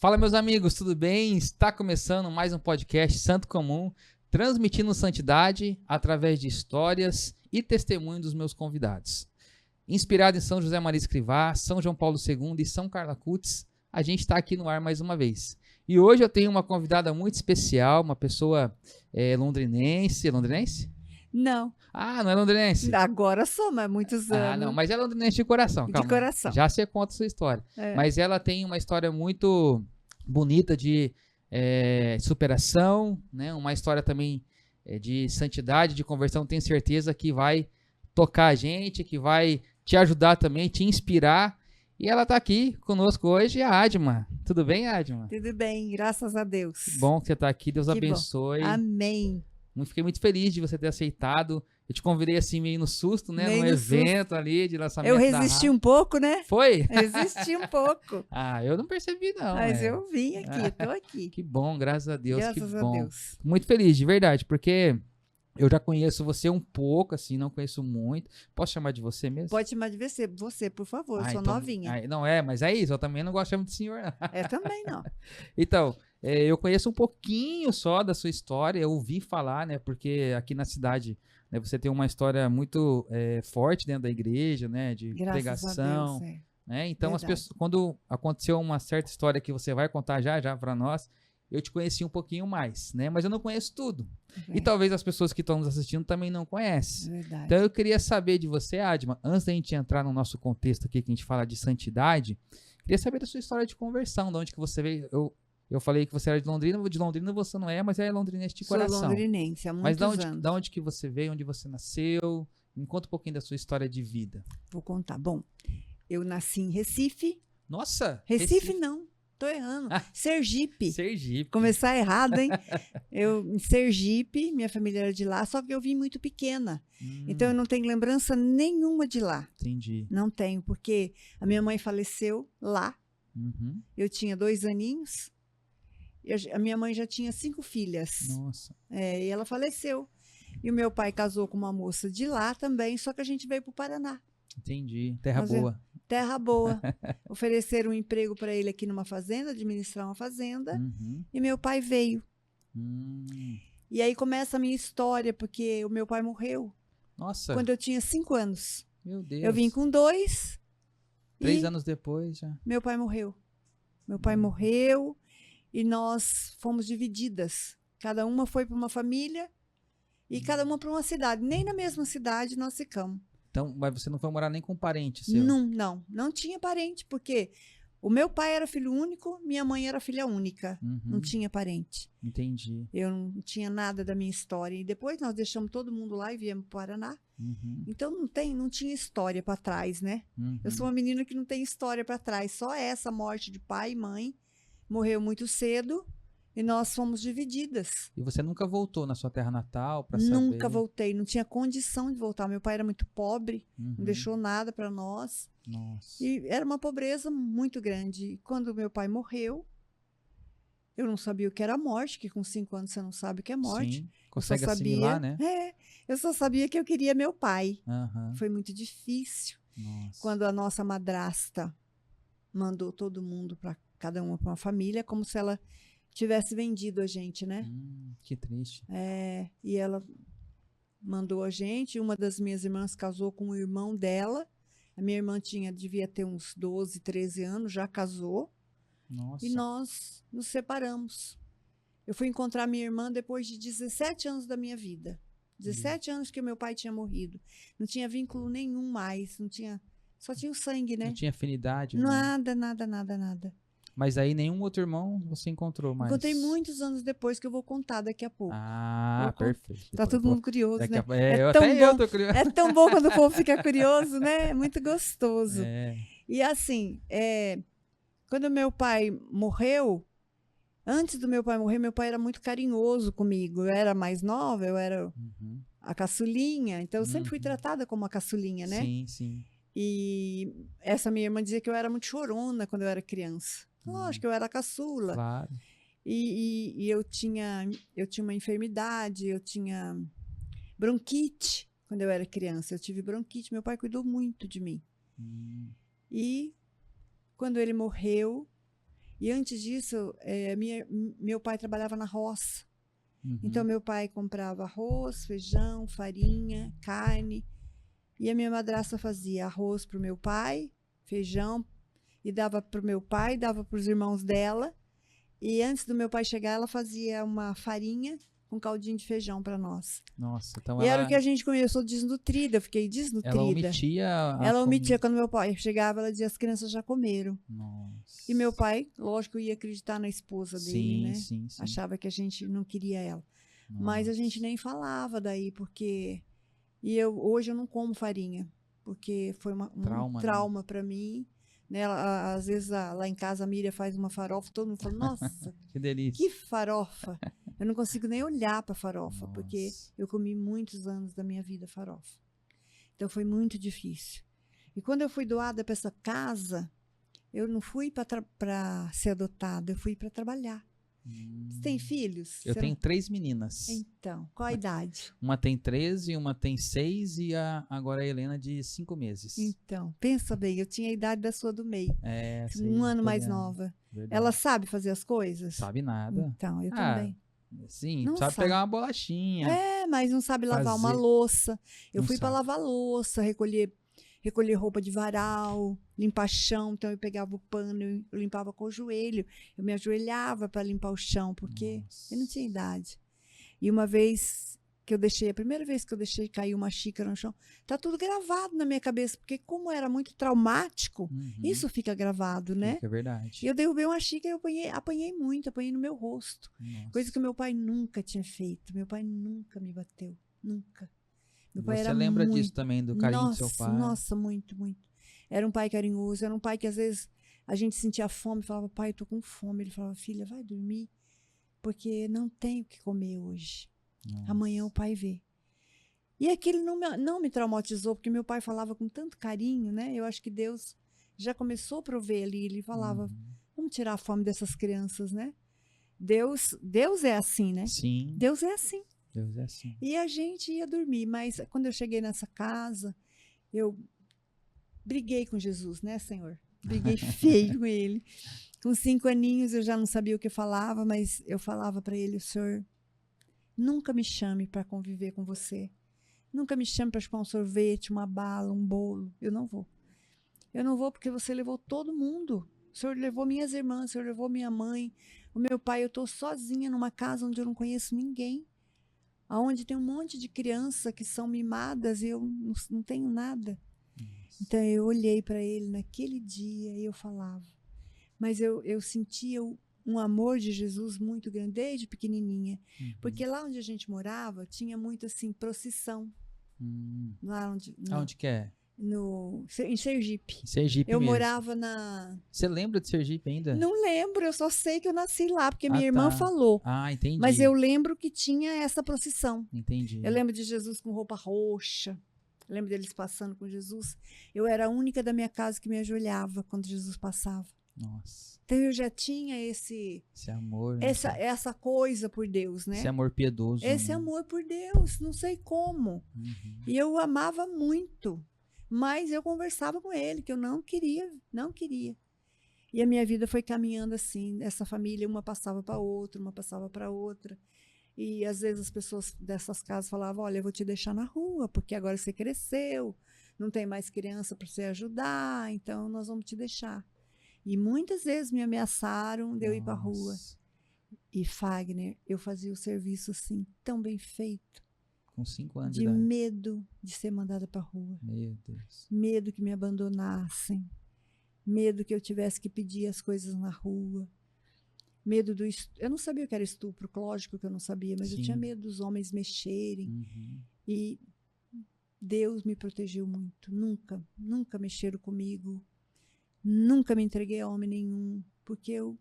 Fala, meus amigos, tudo bem? Está começando mais um podcast Santo Comum, transmitindo santidade através de histórias e testemunhos dos meus convidados. Inspirado em São José Maria Escrivá, São João Paulo II e São Carla Cutts, a gente está aqui no ar mais uma vez. E hoje eu tenho uma convidada muito especial, uma pessoa londrinense. Londrinense? Não. Ah, não é londrinense? Agora sou, mas muitos anos. Ah, não, mas é londrinense de coração, calma. De coração. Já você conta a sua história. É. Mas ela tem uma história muito bonita de superação, né? Uma história também de santidade, de conversão. Tenho certeza que vai tocar a gente, que vai te ajudar também, te inspirar. E ela está aqui conosco hoje, a Adma. Tudo bem, Adma? Tudo bem, graças a Deus. Que bom que você está aqui, Deus Que abençoe. bom. Amém. Fiquei muito feliz de você ter aceitado. Eu te convidei assim meio no susto, né? Meio Num no evento susto. ali de lançamento Eu da resisti rádio. um pouco, né? Foi? Resisti um pouco. Ah, eu não percebi não. Mas eu vim aqui, tô aqui. Que bom, graças a Deus, Graças que a bom. Deus. Muito feliz, de verdade, porque eu já conheço você um pouco, assim, não conheço muito. Posso chamar de você mesmo? Pode chamar de você, por favor, eu sou então, novinha. não mas é isso, eu também não gosto de chamar de senhor, não. Também não. Então, eu conheço um pouquinho só da sua história, eu ouvi falar, né, porque aqui na cidade, né, você tem uma história muito forte dentro da igreja, né, de Graças pregação, a Deus, né, então as Verdade. pessoas, quando aconteceu uma certa história que você vai contar já para nós, eu te conheci um pouquinho mais, né, mas eu não conheço tudo, e talvez as pessoas que estão nos assistindo também não conhecem. Verdade. Então eu queria saber de você, Adma, antes da gente entrar no nosso contexto aqui, que a gente fala de santidade, queria saber da sua história de conversão, de onde que você veio. Eu falei que você era de Londrina você não é, mas é londrinense de coração. Sou londrinense há Mas muitos anos. da onde que você veio, onde você nasceu? Me conta um pouquinho da sua história de vida. Vou contar. Bom, eu nasci em Recife. Nossa! Recife não, tô errando. Sergipe. Sergipe. Começar errado, hein? Eu em Sergipe, minha família era de lá, só que eu vim muito pequena. Então eu não tenho lembrança nenhuma de lá. Entendi. Não tenho, porque a minha mãe faleceu lá. Uhum. Eu tinha 2 aninhos. A minha mãe já tinha 5 filhas. Nossa. E ela faleceu. E o meu pai casou com uma moça de lá também, só que a gente veio para o Paraná. Entendi. Terra Mas boa. Terra boa. Ofereceram um emprego para ele aqui numa fazenda, administrar uma fazenda. Uhum. E meu pai veio. Hum. E aí começa a minha história, porque o meu pai morreu Nossa. quando eu tinha 5 anos. Meu Deus. Eu vim com 2. 3 anos depois já. Meu pai morreu. Meu pai morreu e nós fomos divididas. Cada uma foi para uma família e cada uma para uma cidade. Nem na mesma cidade nós ficamos. Então, mas você não foi morar nem com um parente seu? Não tinha parente, porque o meu pai era filho único, minha mãe era filha única. Uhum. Não tinha parente. Entendi. Eu não tinha nada da minha história. E depois nós deixamos todo mundo lá e viemos para o Paraná. Uhum. Então não tinha história para trás, né? Uhum. Eu sou uma menina que não tem história para trás. Só essa morte de pai e mãe. Morreu muito cedo e nós fomos divididas. E você nunca voltou na sua terra natal para saber? Nunca voltei. Não tinha condição de voltar. Meu pai era muito pobre. Uhum. Não deixou nada para nós. Nossa. E era uma pobreza muito grande. Quando meu pai morreu, eu não sabia o que era morte, que com 5 anos você não sabe o que é morte. Sim, consegue assimilar, né? Eu só sabia que eu queria meu pai. Uhum. Foi muito difícil. Nossa. Quando a nossa madrasta mandou todo mundo para cada uma para uma família, como se ela tivesse vendido a gente, né? Que triste. E ela mandou a gente. Uma das minhas irmãs casou com o irmão dela. A minha irmã devia ter uns 12, 13 anos, já casou. Nossa. E nós nos separamos. Eu fui encontrar minha irmã depois de 17 anos da minha vida. 17 anos que meu pai tinha morrido. Não tinha vínculo nenhum mais. Só tinha o sangue, né? Não tinha afinidade? Nada. Mas aí nenhum outro irmão você encontrou mais? Encontrei muitos anos depois, que eu vou contar daqui a pouco. Perfeito. Tá todo mundo curioso, né? Eu tô curioso. É tão bom quando o povo fica curioso, né? É muito gostoso. E assim, quando meu pai morreu, antes do meu pai morrer, meu pai era muito carinhoso comigo. Eu era mais nova, eu era a caçulinha, então eu sempre fui tratada como a caçulinha, né? Sim. E essa minha irmã dizia que eu era muito chorona quando eu era criança. Lógico que eu era a caçula. Claro. E eu tinha uma enfermidade, eu tinha bronquite quando eu era criança. Eu tive bronquite, meu pai cuidou muito de mim. E quando ele morreu, E antes disso, meu pai trabalhava na roça. Então, meu pai comprava arroz, feijão, farinha, carne. E a minha madrasta fazia arroz para o meu pai, feijão, e dava para o meu pai, dava para os irmãos dela. E antes do meu pai chegar, ela fazia uma farinha com caldinho de feijão para nós. Nossa, então e era o que a gente comia. Eu sou desnutrida, eu fiquei desnutrida. Ela omitia Ela omitia. Quando meu pai chegava, ela dizia, as crianças já comeram. Nossa. E meu pai, lógico, ia acreditar na esposa dele, né? Sim. Achava que a gente não queria ela. Nossa. Mas a gente nem falava daí, porque... hoje eu não como farinha, porque foi um trauma para mim. Né? Às vezes lá em casa a Miriam faz uma farofa, todo mundo fala, nossa, que delícia. Que farofa. Eu não consigo nem olhar para farofa, porque eu comi muitos anos da minha vida farofa. Então foi muito difícil. E quando eu fui doada para essa casa, eu não fui para ser adotada, eu fui para trabalhar. Você tem filhos? Eu tenho 3 meninas. Então, qual a idade? Uma tem 13, uma tem 6 e agora a Helena de 5 meses. Então, pensa bem, eu tinha a idade da sua do meio. Sei, um ano mais nova. Verdade. Ela sabe fazer as coisas? Sabe nada. Então, eu também. Sim, não sabe pegar uma bolachinha. Mas não sabe lavar uma louça. Eu fui para lavar louça, recolher roupa de varal, limpar chão. Então eu pegava o pano, eu limpava com o joelho. Eu me ajoelhava para limpar o chão, porque eu não tinha idade. E uma vez que eu deixei, a primeira vez que eu deixei cair uma xícara no chão, tá tudo gravado na minha cabeça, porque como era muito traumático, isso fica gravado, né? É verdade. E eu derrubei uma xícara e eu apanhei muito, apanhei no meu rosto. Coisa que meu pai nunca tinha feito. Meu pai nunca me bateu, nunca. Meu pai Você lembra disso também, do carinho do seu pai? Nossa, muito, muito. Era um pai carinhoso, era um pai que às vezes a gente sentia fome e falava, pai, eu tô com fome. Ele falava, filha, vai dormir, porque não tenho o que comer hoje. Amanhã o pai vê. E aquilo não me traumatizou, porque meu pai falava com tanto carinho, né? Eu acho que Deus já começou a prover ali. Ele falava, vamos tirar a fome dessas crianças, né? Deus é assim, né? Sim. Deus é assim. Deus é assim. E a gente ia dormir, mas quando eu cheguei nessa casa, eu briguei com Jesus, né, Senhor? Briguei feio com ele. Com 5 aninhos eu já não sabia o que falava, mas eu falava para ele, Senhor, nunca me chame para conviver com você. Nunca me chame para chupar um sorvete, uma bala, um bolo. Eu não vou. Eu não vou porque você levou todo mundo. O Senhor levou minhas irmãs, o Senhor levou minha mãe, o meu pai. Eu estou sozinha numa casa onde eu não conheço ninguém. Onde tem um monte de crianças que são mimadas e eu não tenho nada. Então eu olhei para ele naquele dia e eu falava. Mas eu sentia um amor de Jesus muito grande, desde pequenininha. Porque lá onde a gente morava, tinha muito assim, procissão. Lá Aonde que é? Em Sergipe. Sergipe eu mesmo. Morava na... Você lembra de Sergipe ainda? Não lembro, eu só sei que eu nasci lá, porque minha irmã falou. Entendi. Mas eu lembro que tinha essa procissão. Entendi. Eu lembro de Jesus com roupa roxa. Eu lembro deles passando com Jesus. Eu era a única da minha casa que me ajoelhava quando Jesus passava. Nossa. Então eu já tinha esse amor, né? essa coisa por Deus, né? Esse amor piedoso. Esse amor por Deus, não sei como. E eu amava muito, mas eu conversava com ele que eu não queria. E a minha vida foi caminhando assim, essa família, uma passava para outra, uma passava para outra. E às vezes as pessoas dessas casas falavam, olha, eu vou te deixar na rua, porque agora você cresceu, não tem mais criança para você ajudar, então nós vamos te deixar. E muitas vezes me ameaçaram de eu ir para a rua. E Fagner, eu fazia o serviço assim, tão bem feito. Com 5 anos de medo de ser mandada para a rua. Meu Deus. Medo que me abandonassem. Medo que eu tivesse que pedir as coisas na rua. Medo do eu não sabia o que era estupro, lógico que eu não sabia, mas eu tinha medo dos homens mexerem. E Deus me protegeu muito. Nunca mexeram comigo. Nunca me entreguei a homem nenhum, porque eu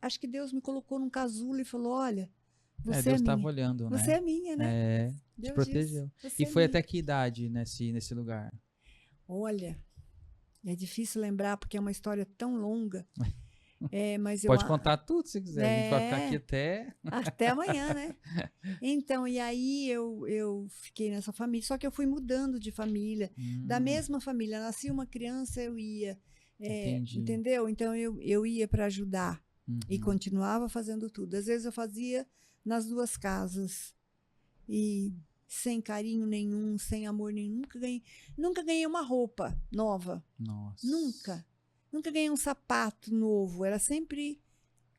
acho que Deus me colocou num casulo e falou, olha, você Deus é minha. Estava olhando, né? Você é minha, né? Te protegeu. E foi até que idade nesse lugar? Olha, é difícil lembrar porque é uma história tão longa. Mas Pode contar tudo se quiser. A gente vai ficar aqui até amanhã, né? Então, e aí eu fiquei nessa família, só que eu fui mudando de família, da mesma família. Nascia uma criança, eu ia Entendi. Entendeu? Então eu ia para ajudar e continuava fazendo tudo. Às vezes eu fazia nas duas casas e sem carinho nenhum, sem amor nenhum. Nunca ganhei uma roupa nova. Nossa. Nunca ganhei um sapato novo. Era sempre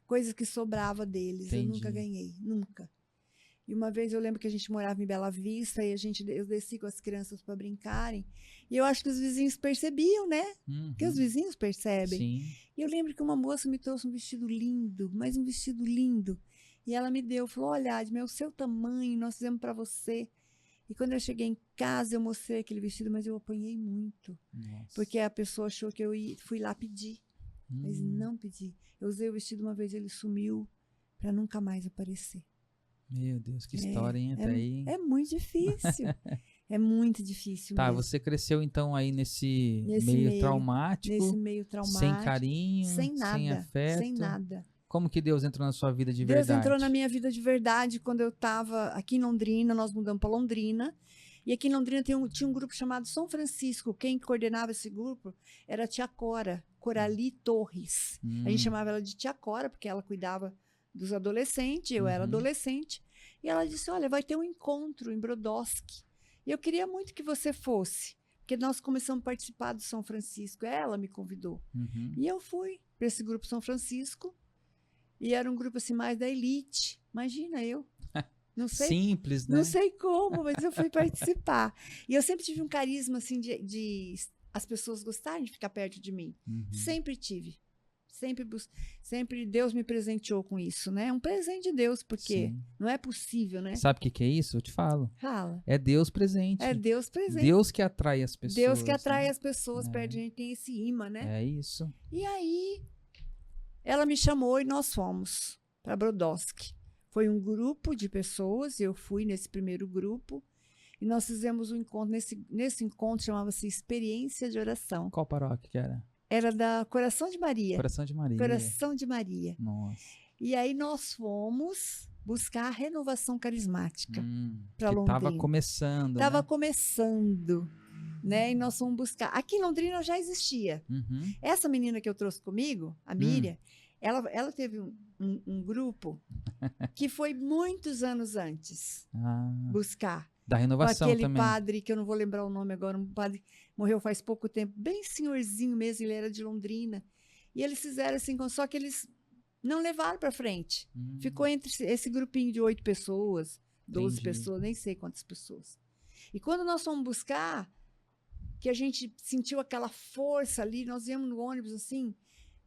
coisa que sobrava deles. Entendi. Eu nunca ganhei, nunca. E uma vez eu lembro que a gente morava em Bela Vista e eu desci com as crianças para brincarem. E eu acho que os vizinhos percebiam, né? Porque os vizinhos percebem. Sim. E eu lembro que uma moça me trouxe um vestido lindo, mas um vestido lindo. E ela me deu, falou: olha, Adma, é o seu tamanho, nós fizemos para você. E quando eu cheguei em casa, eu mostrei aquele vestido, mas eu apanhei muito. Nossa. Porque a pessoa achou que fui lá pedir. Mas não pedi. Eu usei o vestido uma vez, ele sumiu para nunca mais aparecer. Meu Deus, que história, hein? Até aí. É muito difícil. É muito difícil Tá, mesmo. você cresceu então aí nesse meio traumático. Nesse meio traumático. Sem carinho, sem nada, sem afeto. Sem nada. Como que Deus entrou na sua vida de verdade? Deus entrou na minha vida de verdade quando eu estava aqui em Londrina. Nós mudamos para Londrina. E aqui em Londrina tinha um grupo chamado São Francisco. Quem coordenava esse grupo era a tia Cora, Corali Torres. A gente chamava ela de tia Cora, porque ela cuidava dos adolescentes, eu era adolescente. E ela disse: olha, vai ter um encontro em Brodowski. E eu queria muito que você fosse, porque nós começamos a participar do São Francisco. Ela me convidou. E eu fui para esse grupo São Francisco. E era um grupo assim mais da elite. Imagina eu. Não sei, simples, né? Não sei como, mas eu fui participar. E eu sempre tive um carisma assim de as pessoas gostarem de ficar perto de mim. Sempre tive. Sempre Deus me presenteou com isso, né? Um presente de Deus, porque não é possível, né? Sabe o que é isso? Eu te falo. Fala. É Deus presente. É Deus presente. Deus que atrai as pessoas. Deus que atrai as pessoas perto de gente, tem esse imã, né? É isso. E aí, ela me chamou e nós fomos para Brodowski. Foi um grupo de pessoas, eu fui nesse primeiro grupo, e nós fizemos um encontro. Nesse encontro chamava-se Experiência de Oração. Qual paróquia que era? Era da Coração de Maria. Coração de Maria. Coração de Maria. Nossa. E aí nós fomos buscar a renovação carismática para Londrina. Estava começando. Estava começando, né? E nós fomos buscar. Aqui em Londrina já existia. Essa menina que eu trouxe comigo, a Miriam, ela teve um grupo que foi muitos anos antes buscar. Da renovação aquele também. Padre, que eu não vou lembrar o nome agora, um padre morreu faz pouco tempo, bem senhorzinho mesmo, ele era de Londrina. E eles fizeram assim, só que eles não levaram para frente. Ficou entre esse grupinho de 8 pessoas, 12 pessoas, nem sei quantas pessoas. E quando nós fomos buscar, que a gente sentiu aquela força ali, nós íamos no ônibus assim,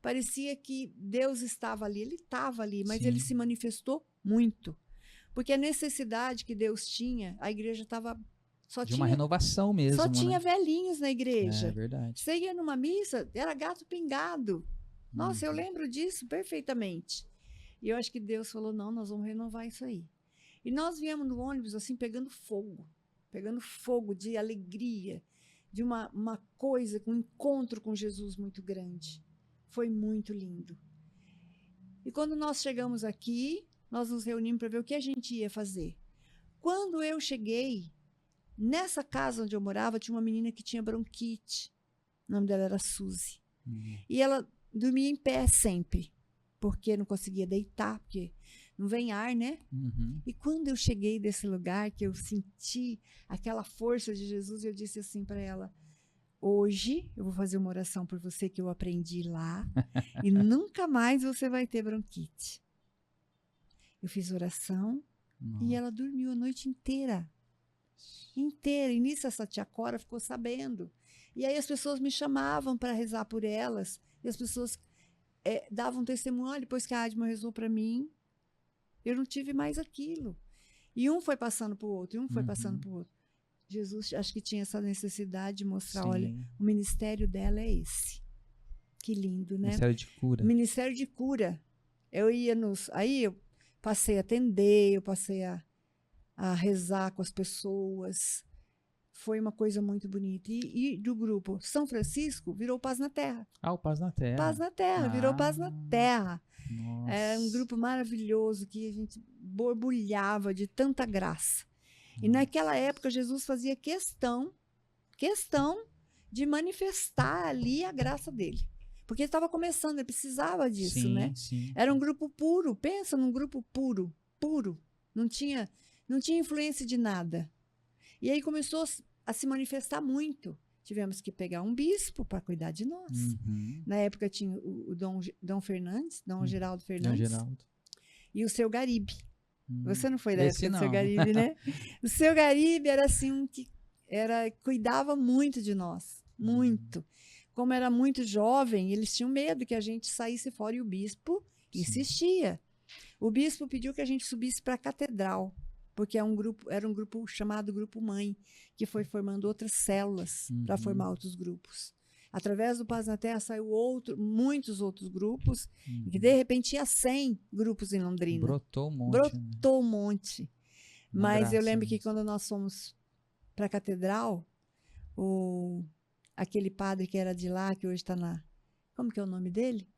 parecia que Deus estava ali. Ele estava ali, mas ele se manifestou muito. Porque a necessidade que Deus tinha, a igreja estava... uma renovação mesmo. Só tinha velhinhos na igreja. É verdade. Você ia numa missa, era gato pingado. Nossa, eu lembro disso perfeitamente. E eu acho que Deus falou: não, nós vamos renovar isso aí. E nós viemos no ônibus assim, pegando fogo de alegria, de uma coisa, um encontro com Jesus muito grande. Foi muito lindo. E quando nós chegamos aqui, nós nos reunimos para ver o que a gente ia fazer. Quando eu cheguei, nessa casa onde eu morava, tinha uma menina que tinha bronquite. O nome dela era Suzy. E ela dormia em pé sempre, porque não conseguia deitar, porque não vem ar, né? E quando eu cheguei desse lugar, que eu senti aquela força de Jesus, eu disse assim para ela: hoje eu vou fazer uma oração por você que eu aprendi lá e nunca mais você vai ter bronquite. Eu fiz oração e ela dormiu a noite inteira. E nisso essa tia Cora ficou sabendo. E aí as pessoas me chamavam para rezar por elas. E as pessoas davam testemunho: depois que a Adma rezou para mim, eu não tive mais aquilo. E um foi passando para o outro, e um foi passando para o outro. Jesus, acho que tinha essa necessidade de mostrar: olha, o ministério dela é esse. Que lindo, né? Ministério de cura. Ministério de cura. Eu ia aí eu passei a atender, eu passei a rezar com as pessoas. Foi uma coisa muito bonita. E do grupo São Francisco virou Paz na Terra. O Paz na Terra. Paz na Terra, virou Paz na Terra. Nossa. Era um grupo maravilhoso que a gente borbulhava de tanta graça. E naquela época Jesus fazia questão de manifestar ali a graça dele. Porque ele estava começando, ele precisava disso, sim, né? Sim. Era um grupo puro, pensa num grupo puro, puro. Não tinha influência de nada. E aí começou a se manifestar muito. Tivemos que pegar um bispo para cuidar de nós. Uhum. Na época tinha o Dom Fernandes, Dom Geraldo Fernandes, Dom Geraldo. e o seu Garibe. Você não foi da Esse época do não. seu Garibe, né? O seu Garibe era assim um que cuidava muito de nós, muito. Como era muito jovem, eles tinham medo que a gente saísse fora e o bispo insistia. O bispo pediu que a gente subisse para a catedral, porque era um grupo chamado Grupo Mãe, que foi formando outras células para formar outros grupos. Através do Paz na Terra saiu muitos outros grupos, e que de repente tinha 100 grupos em Londrina. Brotou um monte. Brotou um monte. Mas eu lembro que mesmo. quando nós fomos para a catedral, aquele padre que era de lá, que hoje está na... Como que é o nome dele?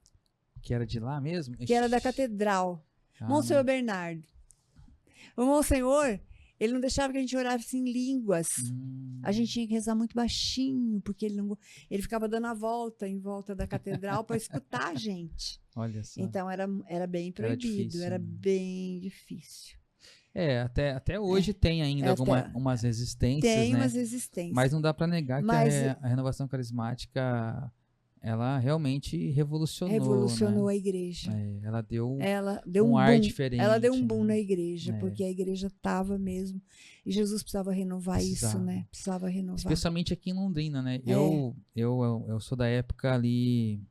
Que era de lá mesmo? Que era da catedral. Monsenhor Bernardo. O Monsenhor, ele não deixava que a gente orasse em línguas. A gente tinha que rezar muito baixinho, porque ele ficava dando a volta em volta da catedral para escutar a gente. Olha só. Então era bem proibido, era bem difícil. Até hoje tem ainda umas resistências, tem né? umas resistências. Mas não dá para negar que a renovação carismática, ela realmente revolucionou, né? A igreja. Ela deu um ar boom, diferente. Ela deu um boom na igreja, porque a igreja estava mesmo. E Jesus precisava renovar isso, né? Precisava renovar. Especialmente aqui em Londrina, né? Eu sou da época ali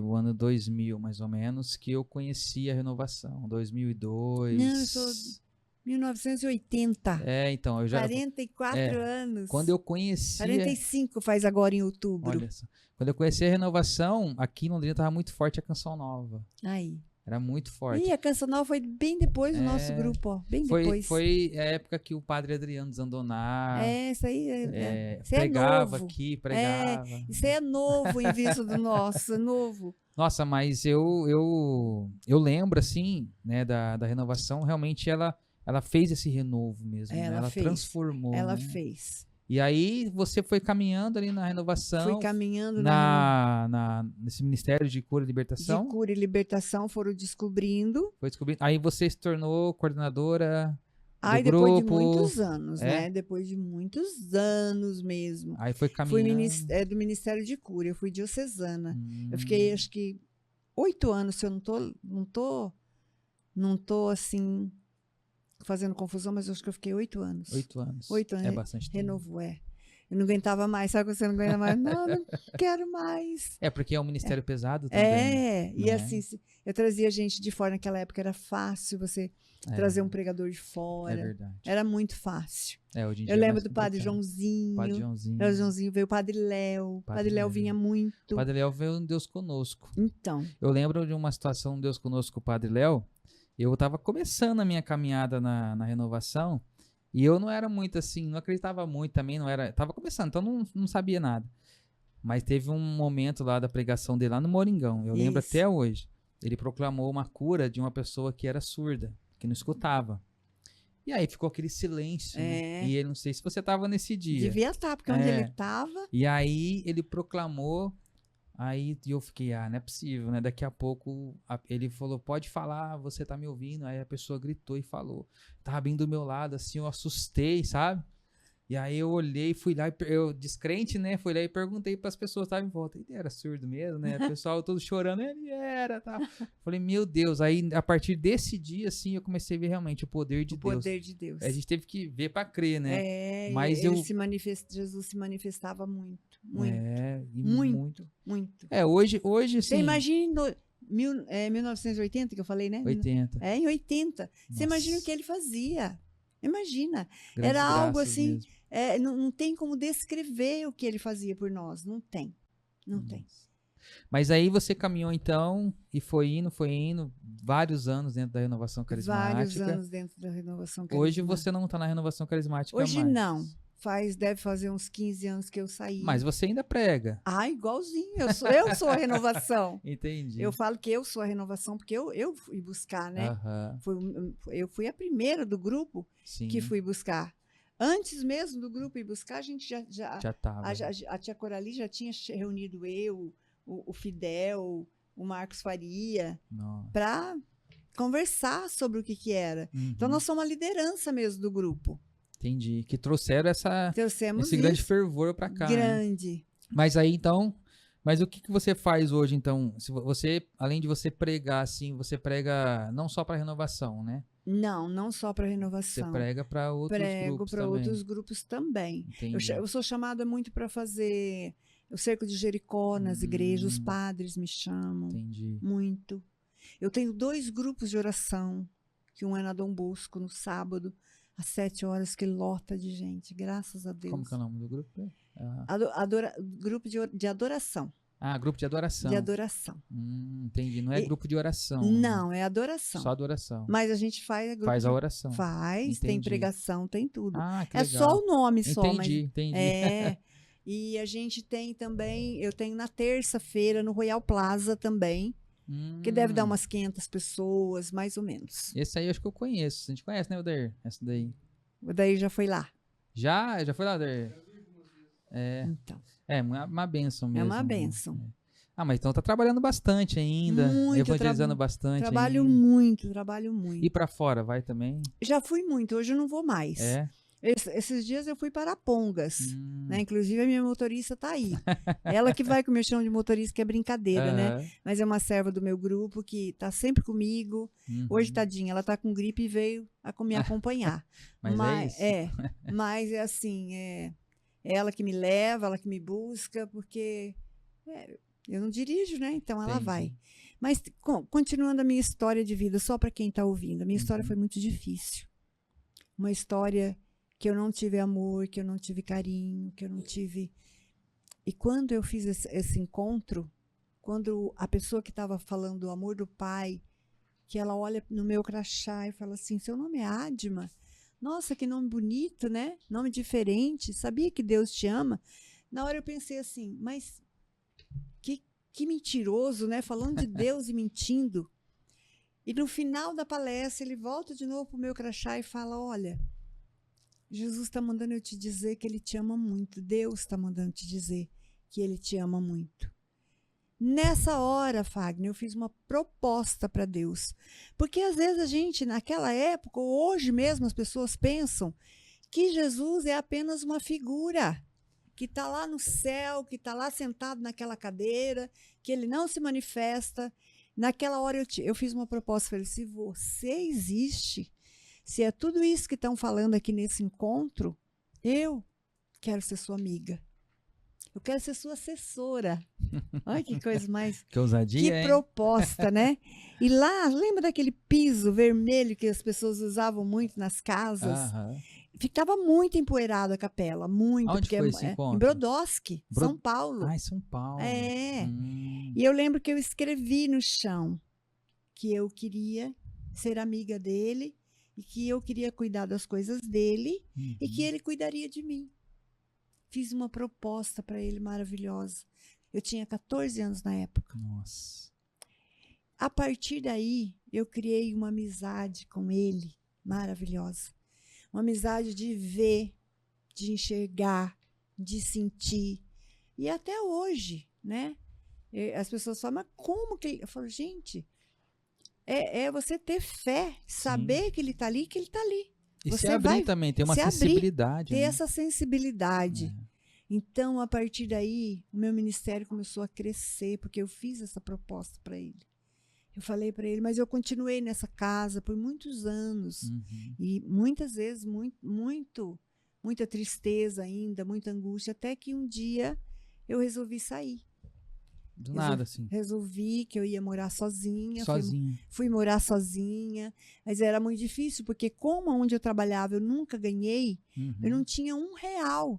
o ano 2000, mais ou menos, que eu conheci a renovação. 2002. Não, eu sou 1980. Então, eu já... 44 anos. Quando eu conheci... 45 faz agora em outubro. Olha só. Quando eu conheci a renovação, aqui em Londrina estava muito forte a Canção Nova. Aí. Era muito forte. E a Canção Nova foi bem depois do nosso grupo, ó. Bem depois. Foi a época que o padre Adriano Zandoná... Isso aí pregava novo. aqui, pregava. Isso aí é novo em vista do nosso, é novo. Nossa, mas eu lembro, assim, né, da renovação, realmente ela fez esse renovo mesmo, né? Ela transformou. Ela né? fez. E aí você foi caminhando ali na renovação. Fui caminhando nesse Ministério de Cura e Libertação. De Cura e Libertação foram descobrindo. Foi descobrindo. Aí você se tornou coordenadora do depois grupo. de muitos anos, né? Depois de muitos anos mesmo. Aí foi caminhando. Fui do Ministério de Cura, eu fui diocesana. Eu fiquei, acho que, 8 anos, se eu não tô assim... fazendo confusão, mas eu acho que eu fiquei 8 anos. 8 anos. 8 anos. É bastante tempo. Renovou, Eu não aguentava mais. Sabe quando você não aguenta mais? Não quero mais. Porque é um ministério pesado também. E assim, eu trazia gente de fora. Naquela época era fácil você trazer um pregador de fora. É verdade. Era muito fácil. Hoje em dia eu lembro do Padre Joãozinho. Padre Joãozinho. O Joãozinho veio o Padre Léo. O Padre Léo vinha muito. O Padre Léo veio um Deus Conosco. Então. Eu lembro de uma situação, um Deus Conosco com o Padre Léo. Eu estava começando a minha caminhada na renovação e eu não era muito assim, não acreditava muito também, estava começando, então não sabia nada. Mas teve um momento lá da pregação dele lá no Moringão, eu lembro até hoje. Ele proclamou uma cura de uma pessoa que era surda, que não escutava. E aí ficou aquele silêncio, né? E ele, não sei se você estava nesse dia. Devia estar, porque onde ele estava... E aí ele proclamou... Aí eu fiquei, não é possível, né? Daqui a pouco ele falou, pode falar, você tá me ouvindo. Aí a pessoa gritou e falou. Tava bem do meu lado, assim, eu assustei, sabe? E aí eu olhei, fui lá, eu descrente, né? Fui lá e perguntei pras pessoas que estavam em volta. Ele era surdo mesmo, né? O pessoal todo chorando, ele era, tá? Falei, meu Deus. Aí a partir desse dia, assim, eu comecei a ver realmente o poder de Deus. O poder de Deus. A gente teve que ver pra crer, né? Mas Jesus se manifestava muito. Muito. Hoje assim... Você imagina 1980 que eu falei, né? 80. Em 80. Você imagina o que ele fazia. Imagina. Grandes Era algo assim... mesmo. Não tem como descrever o que ele fazia por nós. Não tem. Não tem. Mas aí você caminhou então e foi indo, vários anos dentro da renovação carismática. Vários anos dentro da renovação carismática. Hoje você não está na renovação carismática mais. Hoje não. Deve fazer uns 15 anos que eu saí. Mas você ainda prega. Igualzinho. Eu sou a renovação. Entendi. Eu falo que eu sou a renovação porque eu fui buscar, né? Eu fui a primeira do grupo que fui buscar. Antes mesmo do grupo ir buscar, a gente já estava. A tia Coralie já tinha reunido o Fidel, o Marcos Faria, Nossa. para conversar sobre o que era. Então, nós somos a liderança mesmo do grupo. Entendi. Que trouxeram Trouxemos esse grande fervor para cá. Grande. Né? Mas aí, então... Mas o que você faz hoje, então? Se você, além de você pregar, assim, você prega não só para renovação, né? Não só para renovação. Você prega para outros grupos também. Prego para outros grupos também. Entendi. Eu sou chamada muito para fazer o Cerco de Jericó nas igrejas, os padres me chamam. Entendi. Muito. Eu tenho 2 grupos de oração, que um é na Dom Bosco, no sábado, às 7 horas, que lota de gente, graças a Deus. Como que é o nome do grupo? Grupo de adoração. Ah, grupo de adoração. De adoração. Entendi. Não é grupo de oração. Não, é adoração. Só adoração. Mas a gente faz a oração. Faz, tem pregação, tem tudo. Ah, que é legal. só o nome só. Entendi. É. E a gente tem também, eu tenho na terça-feira no Royal Plaza também, que deve dar umas 500 pessoas, mais ou menos. Esse aí eu acho que eu conheço. A gente conhece, né, Odair? Essa daí. O daí já foi lá. Já foi lá, Odair? Então. É uma bênção mesmo. É uma bênção. Ah, mas então tá trabalhando bastante ainda, evangelizando bastante. Trabalho muito. E pra fora, vai também? Já fui muito, hoje eu não vou mais. É? Esses dias eu fui para Arapongas, né? Inclusive a minha motorista tá aí. Ela que vai com o meu chão de motorista, que é brincadeira, né? Mas é uma serva do meu grupo que tá sempre comigo. Hoje, tadinha, ela tá com gripe e veio me acompanhar. Mas é isso? Mas é assim, ela que me leva, ela que me busca, porque eu não dirijo, né? Então ela vai. Mas continuando a minha história de vida, só para quem está ouvindo, a minha história foi muito difícil. Uma história que eu não tive amor, que eu não tive carinho, que eu não tive... E quando eu fiz esse encontro, quando a pessoa que estava falando do amor do pai, que ela olha no meu crachá e fala assim, seu nome é Adma? Nossa, que nome bonito, né? Nome diferente. Sabia que Deus te ama? Na hora eu pensei assim, mas que mentiroso, né? Falando de Deus e mentindo. E no final da palestra, ele volta de novo para o meu crachá e fala, olha, Jesus está mandando eu te dizer que ele te ama muito. Deus está mandando te dizer que ele te ama muito. Nessa hora, Fagner, eu fiz uma proposta para Deus. Porque às vezes a gente, naquela época, ou hoje mesmo, as pessoas pensam que Jesus é apenas uma figura, que está lá no céu, que está lá sentado naquela cadeira, que ele não se manifesta. Naquela hora eu fiz uma proposta para ele, se você existe, se é tudo isso que estão falando aqui nesse encontro, eu quero ser sua amiga. Eu quero ser sua assessora. Olha que coisa mais... Que ousadia, que proposta, né? E lá, lembra daquele piso vermelho que as pessoas usavam muito nas casas? Ficava muito empoeirado a capela, muito. Onde porque foi esse encontro? Em Brodowski, São Paulo. Ah, em São Paulo. E eu lembro que eu escrevi no chão que eu queria ser amiga dele e que eu queria cuidar das coisas dele e que ele cuidaria de mim. Fiz uma proposta para ele maravilhosa. Eu tinha 14 anos na época. Nossa. A partir daí, eu criei uma amizade com ele maravilhosa. Uma amizade de ver, de enxergar, de sentir. E até hoje, né? As pessoas falam, mas como que... Eu falo, gente, é você ter fé, saber que ele está ali, que ele está ali. E você se abrir também, ter uma sensibilidade. Ter essa sensibilidade. Então, a partir daí, o meu ministério começou a crescer, porque eu fiz essa proposta para ele. Eu falei para ele, mas eu continuei nessa casa por muitos anos. E muitas vezes, muita tristeza ainda, muita angústia, até que um dia eu resolvi sair. Do nada, assim. Resolvi que eu ia morar sozinha. Sozinha. Fui morar sozinha, mas era muito difícil, porque como onde eu trabalhava eu nunca ganhei, eu não tinha R$1.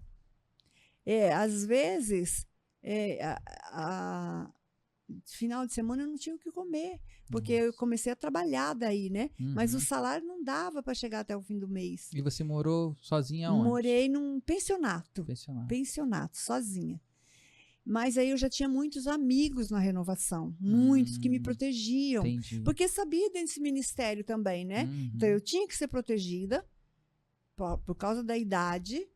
Às vezes, final de semana eu não tinha o que comer, porque eu comecei a trabalhar daí, né? Mas o salário não dava para chegar até o fim do mês. E você morou sozinha onde? Morei num pensionato. Pensionato, sozinha. Mas aí eu já tinha muitos amigos na renovação, muitos que me protegiam. Entendi. Porque sabia desse ministério também, né? Então eu tinha que ser protegida por causa da idade,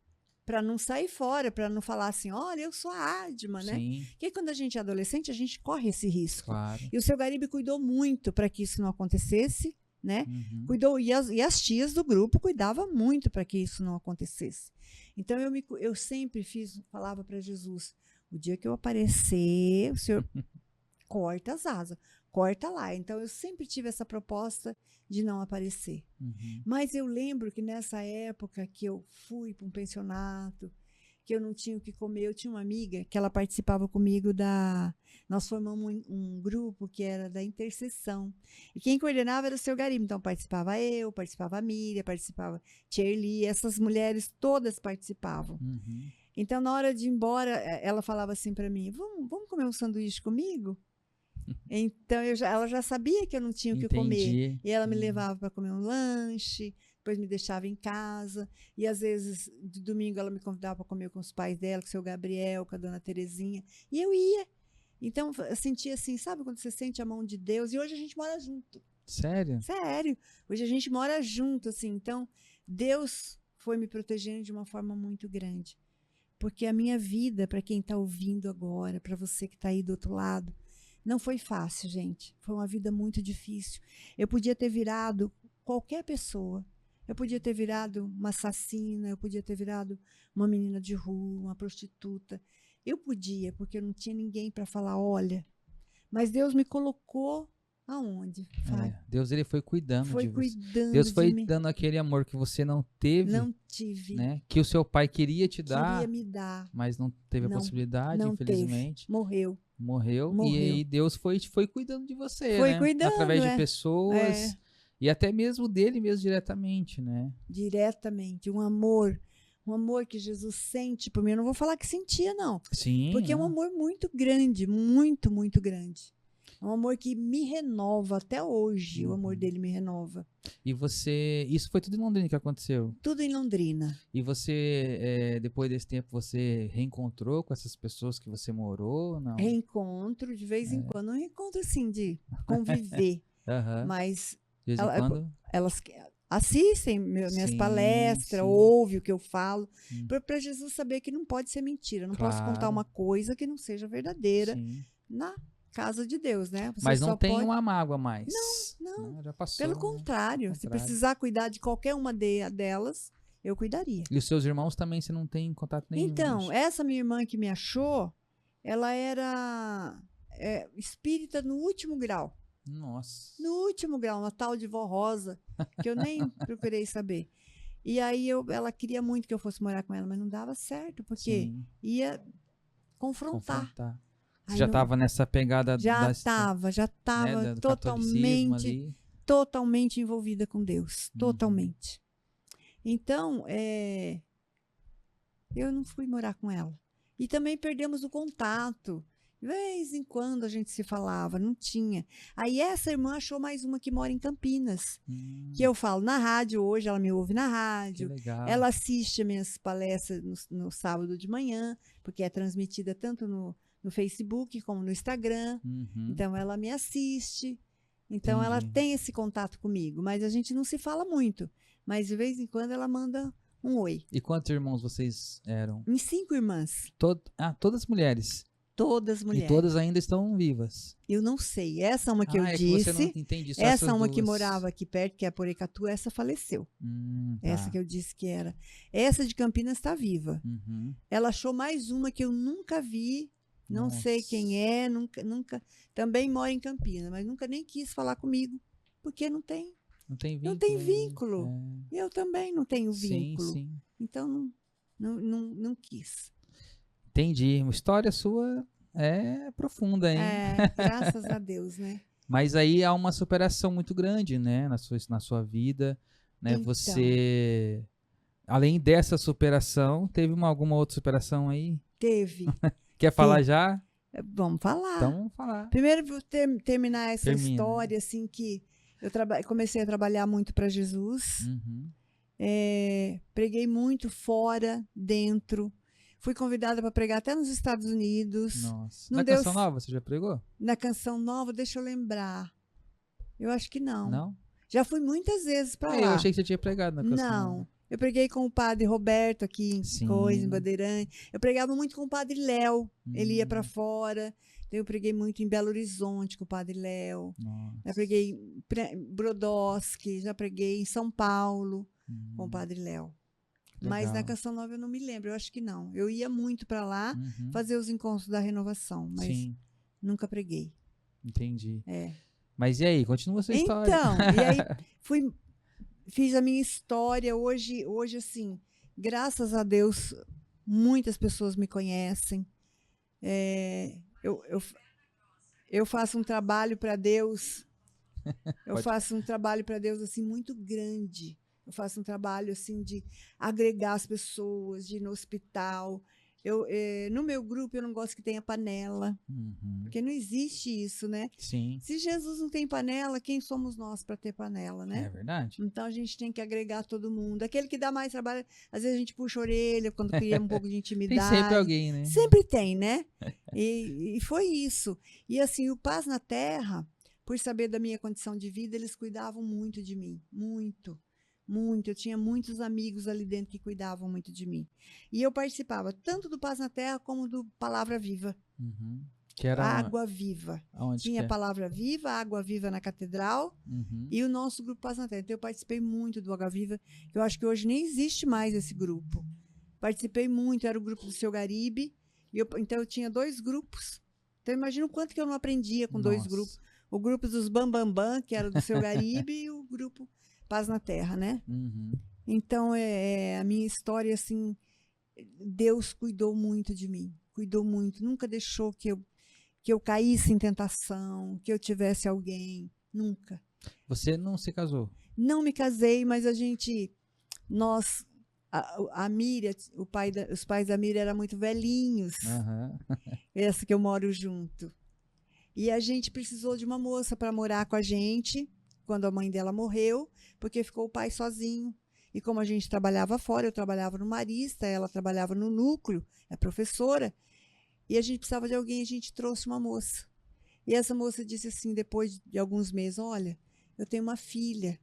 para não sair fora, para não falar assim, olha, eu sou a Adma, né? Sim, Porque quando a gente é adolescente, a gente corre esse risco. claro. E o seu Garibe cuidou muito para que isso não acontecesse, né? Uhum. Cuidou, e as tias do grupo cuidavam muito para que isso não acontecesse. Então eu sempre falava para Jesus, o dia que eu aparecer, o Senhor corta as asas, corta lá. Então eu sempre tive essa proposta de não aparecer. Uhum. Mas eu lembro que nessa época que eu fui para um pensionato, que eu não tinha o que comer, eu tinha uma amiga que ela participava comigo nós formamos um grupo que era da intercessão. E quem coordenava era o seu Garibe. Então participava eu, participava a Miriam, participava Tcherli, essas mulheres todas participavam. Uhum. Então na hora de ir embora, ela falava assim para mim, vamos comer um sanduíche comigo? Então ela já sabia que eu não tinha o que comer. E ela me levava para comer um lanche, depois me deixava em casa. E às vezes, de domingo, ela me convidava para comer com os pais dela, com o seu Gabriel, com a dona Terezinha. E eu ia. Então eu sentia assim, sabe quando você sente a mão de Deus? E hoje a gente mora junto. Sério? Sério. Hoje a gente mora junto, assim. Então Deus foi me protegendo de uma forma muito grande. Porque a minha vida, para quem está ouvindo agora, para você que está aí do outro lado, não foi fácil, gente. Foi uma vida muito difícil. Eu podia ter virado qualquer pessoa. Eu podia ter virado uma assassina, eu podia ter virado uma menina de rua, uma prostituta. Eu podia, porque eu não tinha ninguém para falar, olha. Mas Deus me colocou aonde? Deus ele foi cuidando foi de você. cuidando Deus foi de mim. dando aquele amor que você não teve. Não tive. Né? Que o seu pai queria te dar. Queria me dar. Mas não teve a possibilidade, não infelizmente. Teve. Morreu. E aí Deus foi cuidando de você, foi né? Cuidando, através de pessoas. E até mesmo dele mesmo diretamente, né? Diretamente. Um amor que Jesus sente por mim. Eu não vou falar que sentia, não. Sim. Porque é um amor muito grande, muito, muito grande. É um amor que me renova até hoje. O amor dele me renova. E você... Isso foi tudo em Londrina que aconteceu? Tudo em Londrina. E você, depois desse tempo, você reencontrou com essas pessoas que você morou? Não? Reencontro, de vez em quando. Um reencontro, assim, de conviver. Mas... De vez em quando? Elas assistem minhas palestras, sim. ouvem o que eu falo, para Jesus saber que não pode ser mentira. Eu não Claro. posso contar uma coisa que não seja verdadeira Sim. na casa de Deus, né? Você mas não tem pode... uma mágoa mais. Não. Já passou. Pelo contrário, se precisar cuidar de qualquer uma delas, eu cuidaria. E os seus irmãos também, você não tem contato nenhum? Então, essa minha irmã que me achou, ela era espírita no último grau. Nossa. No último grau, uma tal de vó Rosa, que eu nem procurei saber. E aí ela queria muito que eu fosse morar com ela, mas não dava certo, porque ia confrontar. Você já estava nessa pegada... Já estava né, totalmente envolvida com Deus. Totalmente. Então, eu não fui morar com ela. E também perdemos o contato. De vez em quando a gente se falava, não tinha. Aí essa irmã achou mais uma que mora em Campinas. Que eu falo na rádio hoje, ela me ouve na rádio. Que legal. Ela assiste minhas palestras no sábado de manhã, porque é transmitida tanto no Facebook como no Instagram. Então ela me assiste. Então ela tem esse contato comigo, mas a gente não se fala muito. Mas de vez em quando ela manda um oi. E quantos irmãos vocês eram? Em 5 irmãs. Todas mulheres? Todas mulheres. E todas ainda estão vivas? Eu não sei. Essa uma que eu disse. Que você não entende, só essa uma duas. que morava aqui perto, que é a Porecatu, essa faleceu. Essa que eu disse que era. Essa de Campinas está viva. Ela achou mais uma que eu nunca vi. Não sei quem é, nunca. Também mora em Campinas, mas nunca nem quis falar comigo, porque não tem vínculo. E eu também não tenho vínculo. Sim. Então não quis. Entendi. Uma história sua é profunda, hein? Graças a Deus, né? Mas aí há uma superação muito grande, né? Na sua vida, né? Então, você, além dessa superação, teve alguma outra superação aí? Teve. Quer falar já? Vamos falar. Então vamos falar. Primeiro vou terminar essa história, assim, que eu comecei a trabalhar muito para Jesus. Preguei muito fora, dentro. Fui convidada para pregar até nos Estados Unidos. Nossa. Na Canção Nova, você já pregou? Na Canção Nova, deixa eu lembrar. Eu acho que não. Não? Já fui muitas vezes para lá. Eu achei que você tinha pregado na Canção Nova. Não. Eu preguei com o padre Roberto aqui em Coisa, em Bandeirante. Eu pregava muito com o padre Léo. Ele ia para fora. Então, eu preguei muito em Belo Horizonte com o padre Léo. Já preguei em Brodowski. Já preguei em São Paulo com o padre Léo. Mas na Canção Nova eu não me lembro. Eu acho que não. Eu ia muito para lá fazer os encontros da renovação. Mas nunca preguei. Entendi. Mas e aí? Continua a sua história. Então, e aí fiz a minha história. Hoje, assim, graças a Deus, muitas pessoas me conhecem. Eu faço um trabalho para Deus. Faço um trabalho para Deus assim muito grande. Eu faço um trabalho assim de agregar as pessoas, de ir no hospital. No meu grupo eu não gosto que tenha panela, porque não existe isso, né? Sim. Se Jesus não tem panela, quem somos nós para ter panela, né? É verdade. Então a gente tem que agregar todo mundo. Aquele que dá mais trabalho, às vezes a gente puxa a orelha quando cria um pouco de intimidade. Tem sempre alguém, né? Sempre tem, né? E foi isso. E assim, o Paz na Terra, por saber da minha condição de vida, eles cuidavam muito de mim, muito. Muito, eu tinha muitos amigos ali dentro que cuidavam muito de mim. E eu participava tanto do Paz na Terra como do Palavra Viva. Que era Água Viva. Aonde tinha Palavra Viva, Água Viva na Catedral e o nosso grupo Paz na Terra. Então eu participei muito do Água Viva, que eu acho que hoje nem existe mais esse grupo. Participei muito, era o grupo do Seu Garibe. Então eu tinha 2 grupos. Então imagina o quanto que eu não aprendia com 2 grupos. O grupo dos Bambambam, que era do Seu Garibe, e o grupo Paz na Terra, né? Então, a minha história, assim, Deus cuidou muito de mim, cuidou muito, nunca deixou que eu caísse em tentação, que eu tivesse alguém, nunca. Você não se casou? Não me casei, mas a Miriam, os pais da Miriam eram muito velhinhos, essa que eu moro junto. E a gente precisou de uma moça para morar com a gente, quando a mãe dela morreu, porque ficou o pai sozinho. E como a gente trabalhava fora, eu trabalhava no Marista, ela trabalhava no núcleo, é professora, e a gente precisava de alguém, a gente trouxe uma moça. E essa moça disse assim, depois de alguns meses, olha, eu tenho uma filha,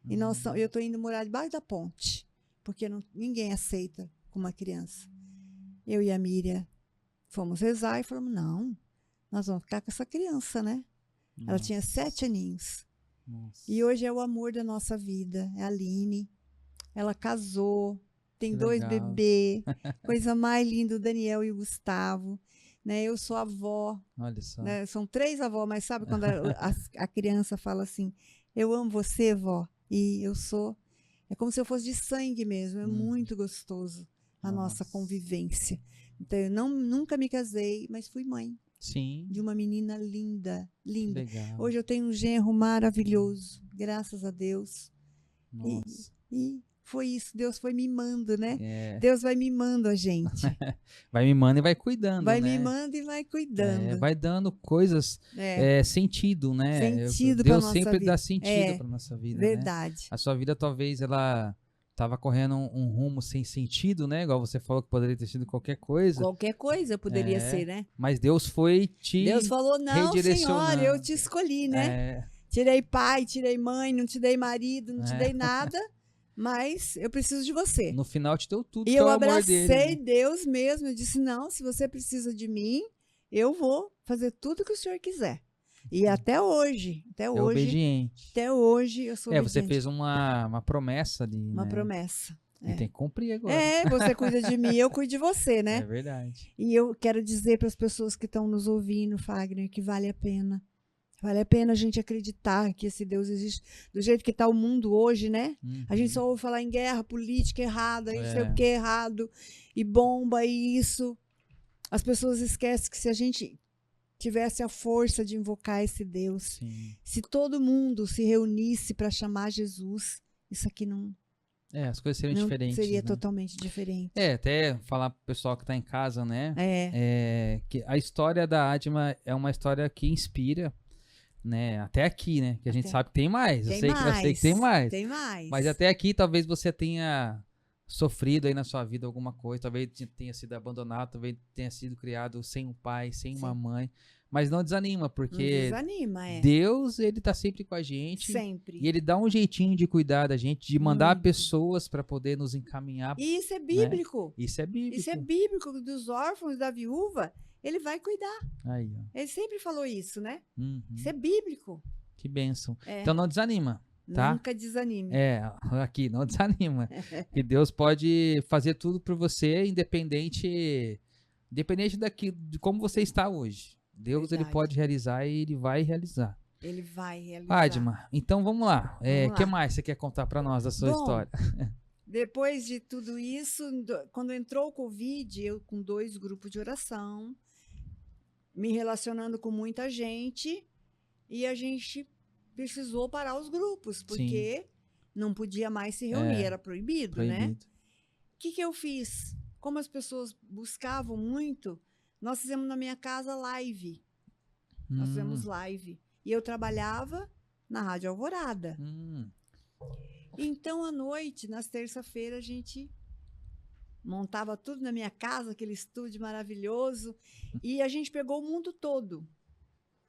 e eu estou indo morar debaixo da ponte, porque ninguém aceita com uma criança. Eu e a Miriam fomos rezar e falamos, não, nós vamos ficar com essa criança, né? Ela tinha 7 aninhos. E hoje é o amor da nossa vida, é a Aline. Ela casou, tem 2 bebês, coisa mais linda, o Daniel e o Gustavo. Né? Eu sou avó. Olha só. Né? São 3 avós, mas sabe quando a criança fala assim, eu amo você, vó, e eu sou... É como se eu fosse de sangue mesmo, é muito gostoso a nossa convivência. Então, eu nunca me casei, mas fui mãe. Sim. De uma menina linda, linda. Legal. Hoje eu tenho um genro maravilhoso, graças a Deus. E foi isso, Deus foi mimando, né? Deus vai mimando a gente. Vai mimando e vai cuidando, vai né? mimando e vai cuidando. Vai dando coisas, sentido, né? Sentido para Deus nossa sempre vida. dá sentido para nossa vida, verdade. Né? A sua vida talvez ela estava correndo um rumo sem sentido, né? Igual você falou que poderia ter sido qualquer coisa. Qualquer coisa poderia ser, né? Mas Deus foi Deus falou, não, Senhor, eu te escolhi, né? Tirei pai, tirei mãe, não te dei marido, não te dei nada, mas eu preciso de você. No final te deu tudo, e que eu é o amor abracei dele, né? Deus mesmo, eu disse, não, se você precisa de mim, eu vou fazer tudo que o Senhor quiser. E até hoje, obediente. Até hoje eu sou obediente. Você fez uma promessa ali, Uma né? promessa. E tem que cumprir agora. Você cuida de mim, eu cuido de você, né? É verdade. E eu quero dizer para as pessoas que estão nos ouvindo, Fagner, que vale a pena. Vale a pena a gente acreditar que esse Deus existe. Do jeito que está o mundo hoje, né? A gente só ouve falar em guerra, política errada, não sei o que errado, e bomba, e isso. As pessoas esquecem que se a gente tivesse a força de invocar esse Deus, se todo mundo se reunisse para chamar Jesus, isso aqui não... as coisas seriam diferentes. Seria totalmente diferente. Até falar pro pessoal que tá em casa, né? Que a história da Adma é uma história que inspira, né? Até aqui, né? Que a gente sabe que tem mais. Eu sei que você tem mais. Tem mais. Mas até aqui talvez você tenha sofrido aí na sua vida alguma coisa, talvez tenha sido abandonado, talvez tenha sido criado sem um pai, sem uma mãe. Mas não desanima, Não porque desanima, Deus, ele tá sempre com a gente. Sempre. E ele dá um jeitinho de cuidar da gente, de mandar Muito. pessoas para poder nos encaminhar. E isso é né? bíblico. Isso é bíblico. Isso é bíblico. Dos órfãos, da viúva, ele vai cuidar. Aí, ó. Ele sempre falou isso, né? Uhum. Isso é bíblico. Que bênção. É. Então não desanima, tá? Nunca desanime. Aqui, não desanima. Que Deus pode fazer tudo por você, independente de como você está hoje. Deus, Verdade. ele pode realizar e ele vai realizar. Ele vai realizar. Adma, então vamos lá. O que mais você quer contar para nós da sua história? Depois de tudo isso, quando entrou o Covid, eu com 2 grupos de oração, me relacionando com muita gente, e a gente precisou parar os grupos, porque não podia mais se reunir, era proibido, né? O que eu fiz? Como as pessoas buscavam muito, nós fizemos na minha casa live. Nós fizemos live. E eu trabalhava na Rádio Alvorada. Então, à noite, nas terça-feiras, a gente montava tudo na minha casa, aquele estúdio maravilhoso, e a gente pegou o mundo todo.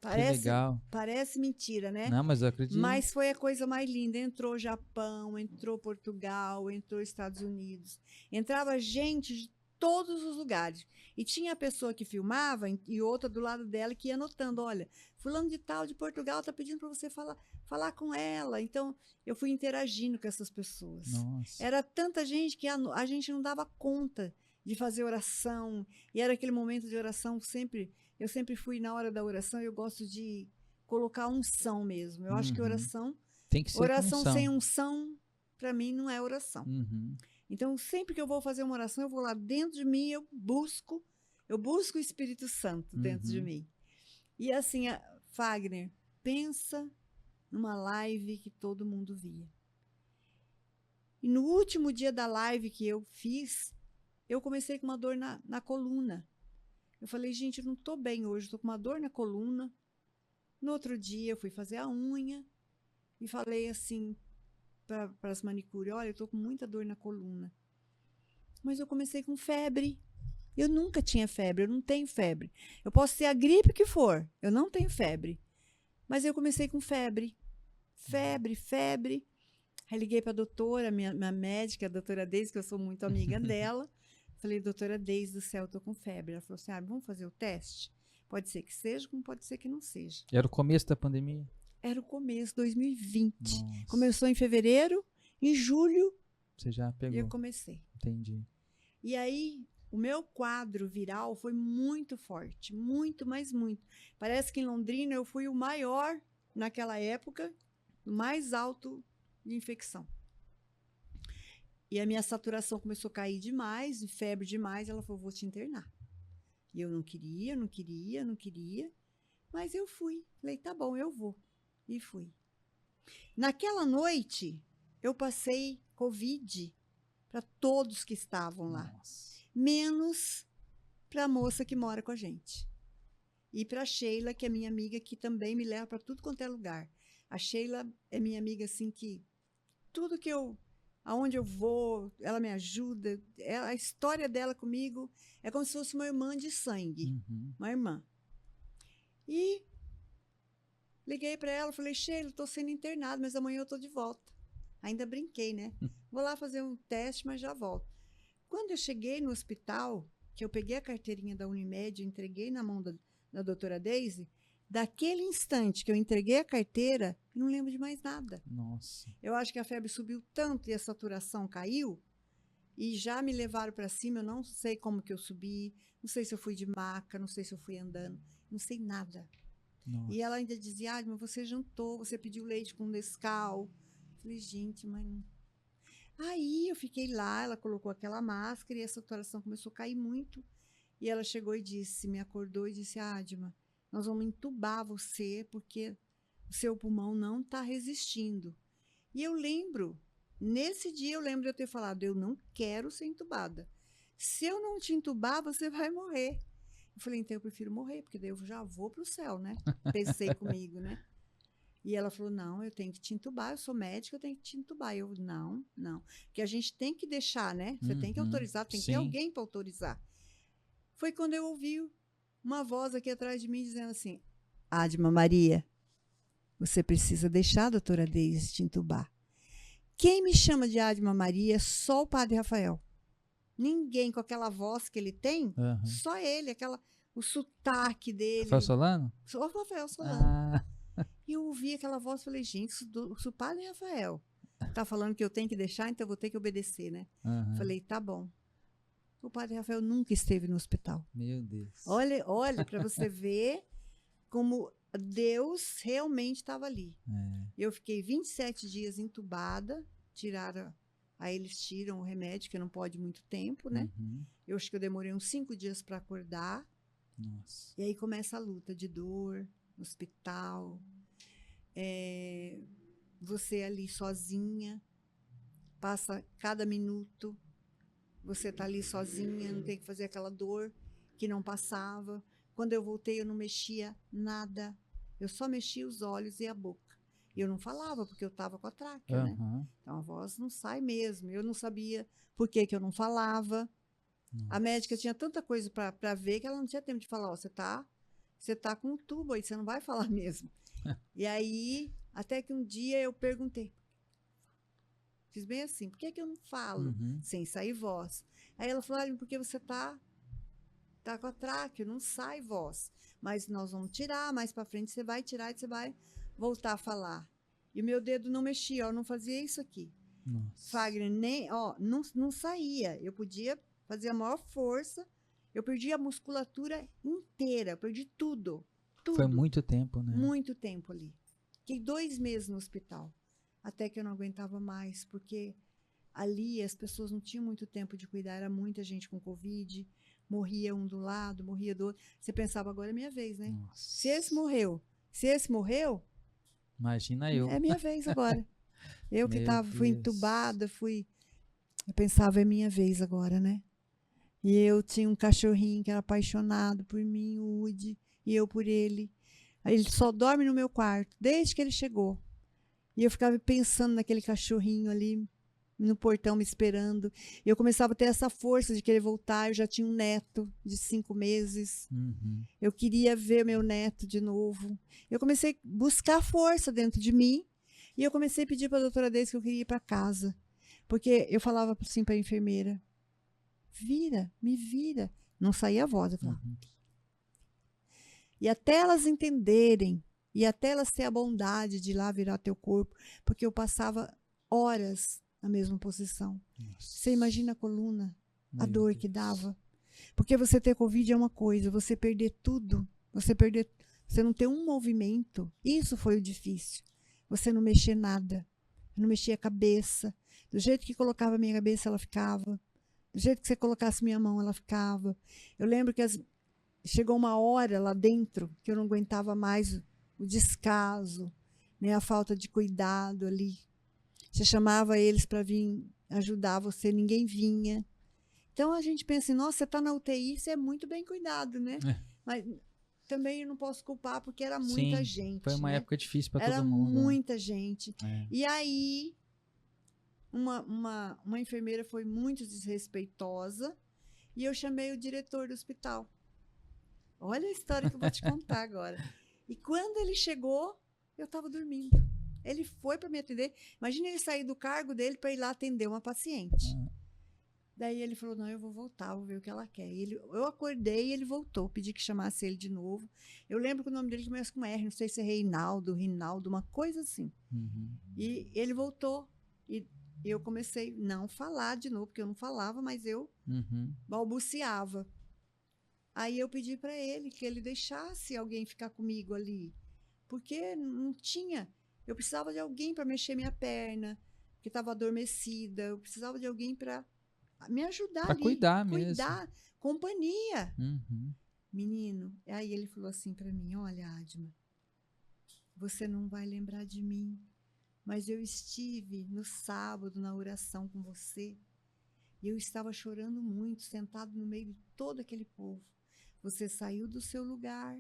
Que legal. Parece mentira, né? Não, mas eu acredito. Mas foi a coisa mais linda. Entrou Japão, entrou Portugal, entrou Estados Unidos. Entrava gente de todos os lugares. E tinha a pessoa que filmava e outra do lado dela que ia anotando, olha, fulano de tal de Portugal está pedindo para você falar com ela. Então, eu fui interagindo com essas pessoas. Nossa. Era tanta gente que a gente não dava conta de fazer oração. E era aquele momento de oração eu sempre fui na hora da oração, eu gosto de colocar unção mesmo. Eu acho que oração tem que ser oração sem unção, para mim, não é oração. Então, sempre que eu vou fazer uma oração, eu vou lá dentro de mim, eu busco o Espírito Santo dentro de mim. E assim, Fagner, pensa numa live que todo mundo via. E no último dia da live que eu fiz, eu comecei com uma dor na coluna. Eu falei, gente, eu não estou bem hoje, estou com uma dor na coluna. No outro dia, eu fui fazer a unha e falei assim para as manicures, olha, eu estou com muita dor na coluna. Mas eu comecei com febre. Eu nunca tinha febre, eu não tenho febre. Eu posso ter a gripe que for, eu não tenho febre. Mas eu comecei com febre. Febre. Aí liguei para a doutora, minha médica, a doutora Deise, que eu sou muito amiga dela. Falei, doutora Deise do céu, eu estou com febre. Ela falou assim, vamos fazer o teste? Pode ser que seja, como pode ser que não seja. Era o começo da pandemia? Era o começo, 2020. Nossa. Começou em fevereiro, em julho, você já pegou. eu comecei. Entendi. E aí, o meu quadro viral foi muito forte, muito, mas muito. Parece que em Londrina eu fui o maior naquela época, o mais alto de infecção. E a minha saturação começou a cair demais, febre demais, ela falou, vou te internar. E eu não queria, mas eu fui. Falei, tá bom, eu vou. E fui. Naquela noite, eu passei Covid para todos que estavam lá. Nossa. Menos para a moça que mora com a gente. E para a Sheila, que é minha amiga, que também me leva para tudo quanto é lugar. A Sheila é minha amiga, assim, que tudo que aonde eu vou, ela me ajuda. A história dela comigo é como se fosse uma irmã de sangue. Uma irmã. E liguei para ela, falei, Sheila, estou sendo internada, mas amanhã eu estou de volta. Ainda brinquei, né? Vou lá fazer um teste, mas já volto. Quando eu cheguei no hospital, que eu peguei a carteirinha da Unimed, entreguei na mão da doutora Deise, daquele instante que eu entreguei a carteira, eu não lembro de mais nada. Nossa. Eu acho que a febre subiu tanto e a saturação caiu, e já me levaram para cima, eu não sei como que eu subi, não sei se eu fui de maca, não sei se eu fui andando, não sei nada. Nossa. E ela ainda dizia, mas você jantou, você pediu leite com Nescau. Eu falei, gente, mas não. Aí eu fiquei lá, ela colocou aquela máscara e a saturação começou a cair muito. E ela chegou e disse, me acordou e disse, Adma, nós vamos entubar você porque o seu pulmão não está resistindo. E eu lembro, nesse dia eu lembro de eu ter falado, eu não quero ser entubada. Se eu não te entubar, você vai morrer. Eu falei, então eu prefiro morrer, porque daí eu já vou para o céu, né? Pensei comigo, né? E ela falou, não, eu tenho que te entubar, eu sou médica, eu tenho que te entubar. Eu, não. Porque a gente tem que deixar, né? Você tem que autorizar, tem que ter alguém para autorizar. Foi quando eu ouvi uma voz aqui atrás de mim dizendo assim, Adma Maria, você precisa deixar a doutora Deise te entubar. Quem me chama de Adma Maria é só o padre Rafael. Ninguém com aquela voz que ele tem, só ele, o sotaque dele. Rafael Solano? Só o Rafael Solano. E eu ouvi aquela voz e falei, gente, se o padre Rafael tá falando que eu tenho que deixar, então eu vou ter que obedecer, né? Falei, tá bom. O padre Rafael nunca esteve no hospital. Meu Deus. Olha para você ver como Deus realmente estava ali. Eu fiquei 27 dias entubada, aí eles tiram o remédio, que não pode muito tempo, né? Eu acho que eu demorei uns 5 dias para acordar. Nossa. E aí começa a luta de dor, no hospital. Você ali sozinha, passa cada minuto, você tá ali sozinha, não tem que fazer aquela dor que não passava. Quando eu voltei, eu não mexia nada. Eu só mexia os olhos e a boca. E eu não falava, porque eu estava com a tráquea, né? Então a voz não sai mesmo. Eu não sabia por que eu não falava. A médica tinha tanta coisa para ver que ela não tinha tempo de falar, você tá com um tubo aí, você não vai falar mesmo. E aí, até que um dia eu perguntei, fiz bem assim, por que eu não falo sem sair voz? Aí ela falou, porque você tá com a tráquea, não sai voz. Mas nós vamos tirar, mais para frente você vai tirar e você vai voltar a falar. E o meu dedo não mexia, eu não fazia isso aqui. Fagner, não saía. Eu podia fazer a maior força, eu perdi a musculatura inteira, eu perdi tudo. Foi muito tempo, né? Muito tempo ali. Fiquei 2 meses no hospital, até que eu não aguentava mais, porque ali as pessoas não tinham muito tempo de cuidar, era muita gente com Covid, morria um do lado, morria do outro. Você pensava, agora é minha vez, né? Nossa. Se esse morreu, imagina eu. É minha vez agora. Eu que fui entubada, eu pensava, é minha vez agora, né? E eu tinha um cachorrinho que era apaixonado por mim, o Woody, e eu por ele. Aí ele só dorme no meu quarto, desde que ele chegou. E eu ficava pensando naquele cachorrinho ali, no portão me esperando. E eu começava a ter essa força de querer voltar. Eu já tinha um neto de 5 meses. Eu queria ver meu neto de novo. Eu comecei a buscar força dentro de mim. E eu comecei a pedir para a doutora Deise que eu queria ir para casa. Porque eu falava assim para a enfermeira, me vira. Não saía a voz, eu falava. E até elas entenderem, e até elas terem a bondade de ir lá virar teu corpo, porque eu passava horas na mesma posição. Nossa. Você imagina a coluna, a dor que dava. Porque você ter Covid é uma coisa, você perder tudo, você não ter um movimento, isso foi o difícil. Você não mexer nada, não mexia a cabeça. Do jeito que colocava a minha cabeça, ela ficava. Do jeito que você colocasse minha mão, ela ficava. Eu lembro que chegou uma hora lá dentro que eu não aguentava mais o descaso, né, a falta de cuidado ali. Você chamava eles para vir ajudar você, ninguém vinha. Então a gente pensa assim, nossa, você está na UTI, você é muito bem cuidado, né? Mas também eu não posso culpar porque era muita gente. Foi uma época difícil para todo mundo. Era muita gente. E aí uma enfermeira foi muito desrespeitosa e eu chamei o diretor do hospital. Olha a história que eu vou te contar agora. E quando ele chegou, eu estava dormindo. Ele foi para me atender. Imagina ele sair do cargo dele para ir lá atender uma paciente. Daí ele falou, não, eu vou voltar, vou ver o que ela quer. Eu acordei e ele voltou, pedi que chamasse ele de novo. Eu lembro que o nome dele começa com R, não sei se é Reinaldo, uma coisa assim. E ele voltou e eu comecei a não falar de novo, porque eu não falava, mas eu balbuciava. Aí eu pedi para ele que ele deixasse alguém ficar comigo ali, porque não tinha. Eu precisava de alguém para mexer minha perna, que estava adormecida. Eu precisava de alguém para me ajudar pra ali. Cuidar mesmo. Cuidar, companhia. Menino, aí ele falou assim para mim, olha, Adma, você não vai lembrar de mim, mas eu estive no sábado na oração com você e eu estava chorando muito, sentado no meio de todo aquele povo. Você saiu do seu lugar,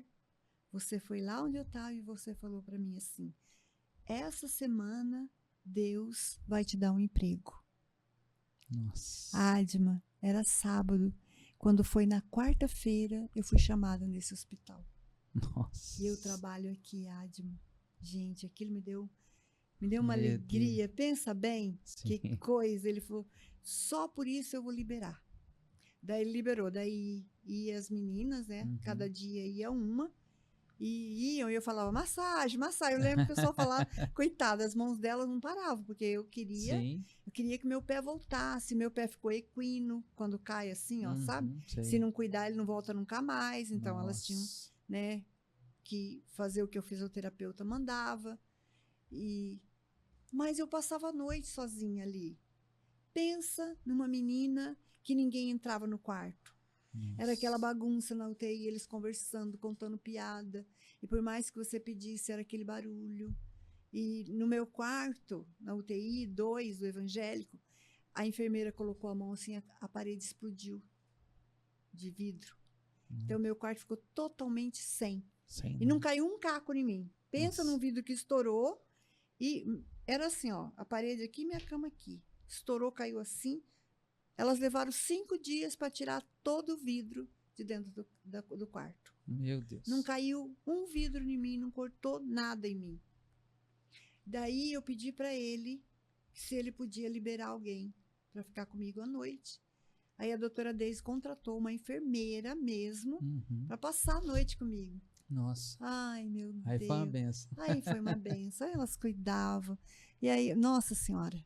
você foi lá onde eu estava e você falou para mim assim, essa semana Deus vai te dar um emprego. Nossa. Adma, era sábado. Quando foi na quarta-feira, eu fui chamada nesse hospital. Nossa. E eu trabalho aqui, Adma. Gente, aquilo me deu uma alegria. Deus. Pensa bem, sim. Que coisa. Ele falou, só por isso eu vou liberar. Daí ele liberou. Daí ia as meninas, né? Cada dia ia uma. E iam, e eu falava, massagem. Eu lembro que o pessoal falava, coitada, as mãos delas não paravam, porque eu queria que meu pé voltasse. Meu pé ficou equino, quando cai assim, ó, sabe? Sei. Se não cuidar, ele não volta nunca mais. Então, elas tinham, né, que fazer o que o fisioterapeuta mandava. Mas eu passava a noite sozinha ali. Pensa numa menina que ninguém entrava no quarto. Nossa. Era aquela bagunça na UTI, eles conversando, contando piada. E por mais que você pedisse, era aquele barulho. E no meu quarto, na UTI 2, do evangélico, a enfermeira colocou a mão assim, a parede explodiu de vidro. Então, meu quarto ficou totalmente sem. E não caiu um caco em mim. Pensa num vidro que estourou. E era assim, ó, a parede aqui e minha cama aqui. Estourou, caiu assim. Elas levaram 5 dias para tirar todo o vidro de dentro do quarto. Meu Deus. Não caiu um vidro em mim, não cortou nada em mim. Daí eu pedi para ele se ele podia liberar alguém para ficar comigo à noite. Aí a doutora Deise contratou uma enfermeira mesmo para passar a noite comigo. Nossa. Ai, meu Deus. Aí foi uma benção. Aí foi uma benção. Aí elas cuidavam. E aí, nossa senhora.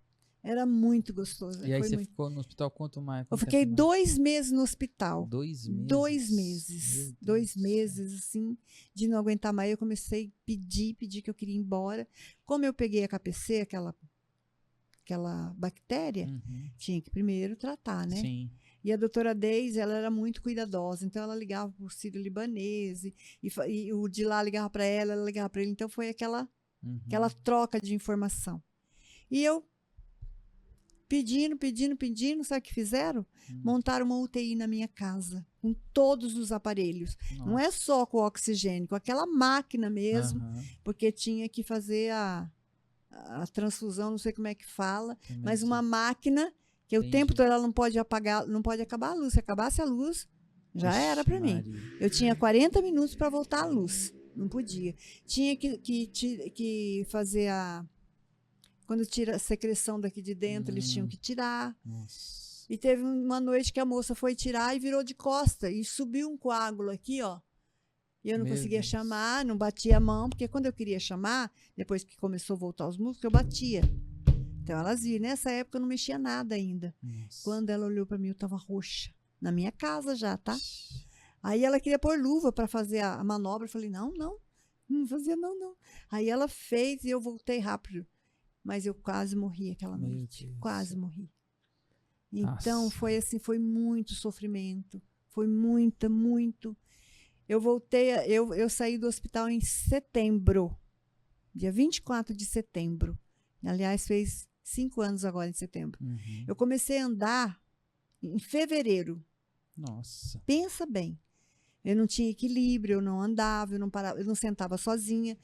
Era muito gostoso. E aí você ficou no hospital quanto mais? Eu fiquei 2 meses no hospital. 2 meses? 2 meses. 2 meses, assim, de não aguentar mais. Eu comecei a pedir que eu queria ir embora. Como eu peguei a KPC, aquela bactéria, tinha que primeiro tratar, né? Sim. E a doutora Deise, ela era muito cuidadosa. Então, ela ligava para o sírio-libanês. E o de lá ligava para ela ligava para ele. Então, foi aquela troca de informação. E eu pedindo, sabe o que fizeram? Montaram uma UTI na minha casa, com todos os aparelhos. Nossa. Não é só com o oxigênio, com aquela máquina mesmo, porque tinha que fazer a transfusão, não sei como é que fala, mas uma máquina que o tempo todo ela não pode apagar, não pode acabar a luz. Se acabasse a luz, já era para mim. Eu tinha 40 minutos para voltar à luz, não podia. Tinha que fazer quando tira a secreção daqui de dentro, eles tinham que tirar. Nossa. E teve uma noite que a moça foi tirar e virou de costa. E subiu um coágulo aqui, ó. E eu não conseguia chamar, não batia a mão. Porque quando eu queria chamar, depois que começou a voltar os músculos, eu batia. Então elas viram. Nessa época eu não mexia nada ainda. Nossa. Quando ela olhou para mim, eu estava roxa. Na minha casa já, tá? Aí ela queria pôr luva para fazer a manobra. Eu falei, não fazia não. Aí ela fez e eu voltei rápido. Mas eu quase morri aquela noite. Quase morri. Então, foi assim, foi muito sofrimento. Foi muito. Eu voltei, eu saí do hospital em setembro. Dia 24 de setembro. Aliás, fez 5 anos agora em setembro. Eu comecei a andar em fevereiro. Nossa. Pensa bem. Eu não tinha equilíbrio, eu não andava, eu não parava, eu não sentava sozinha.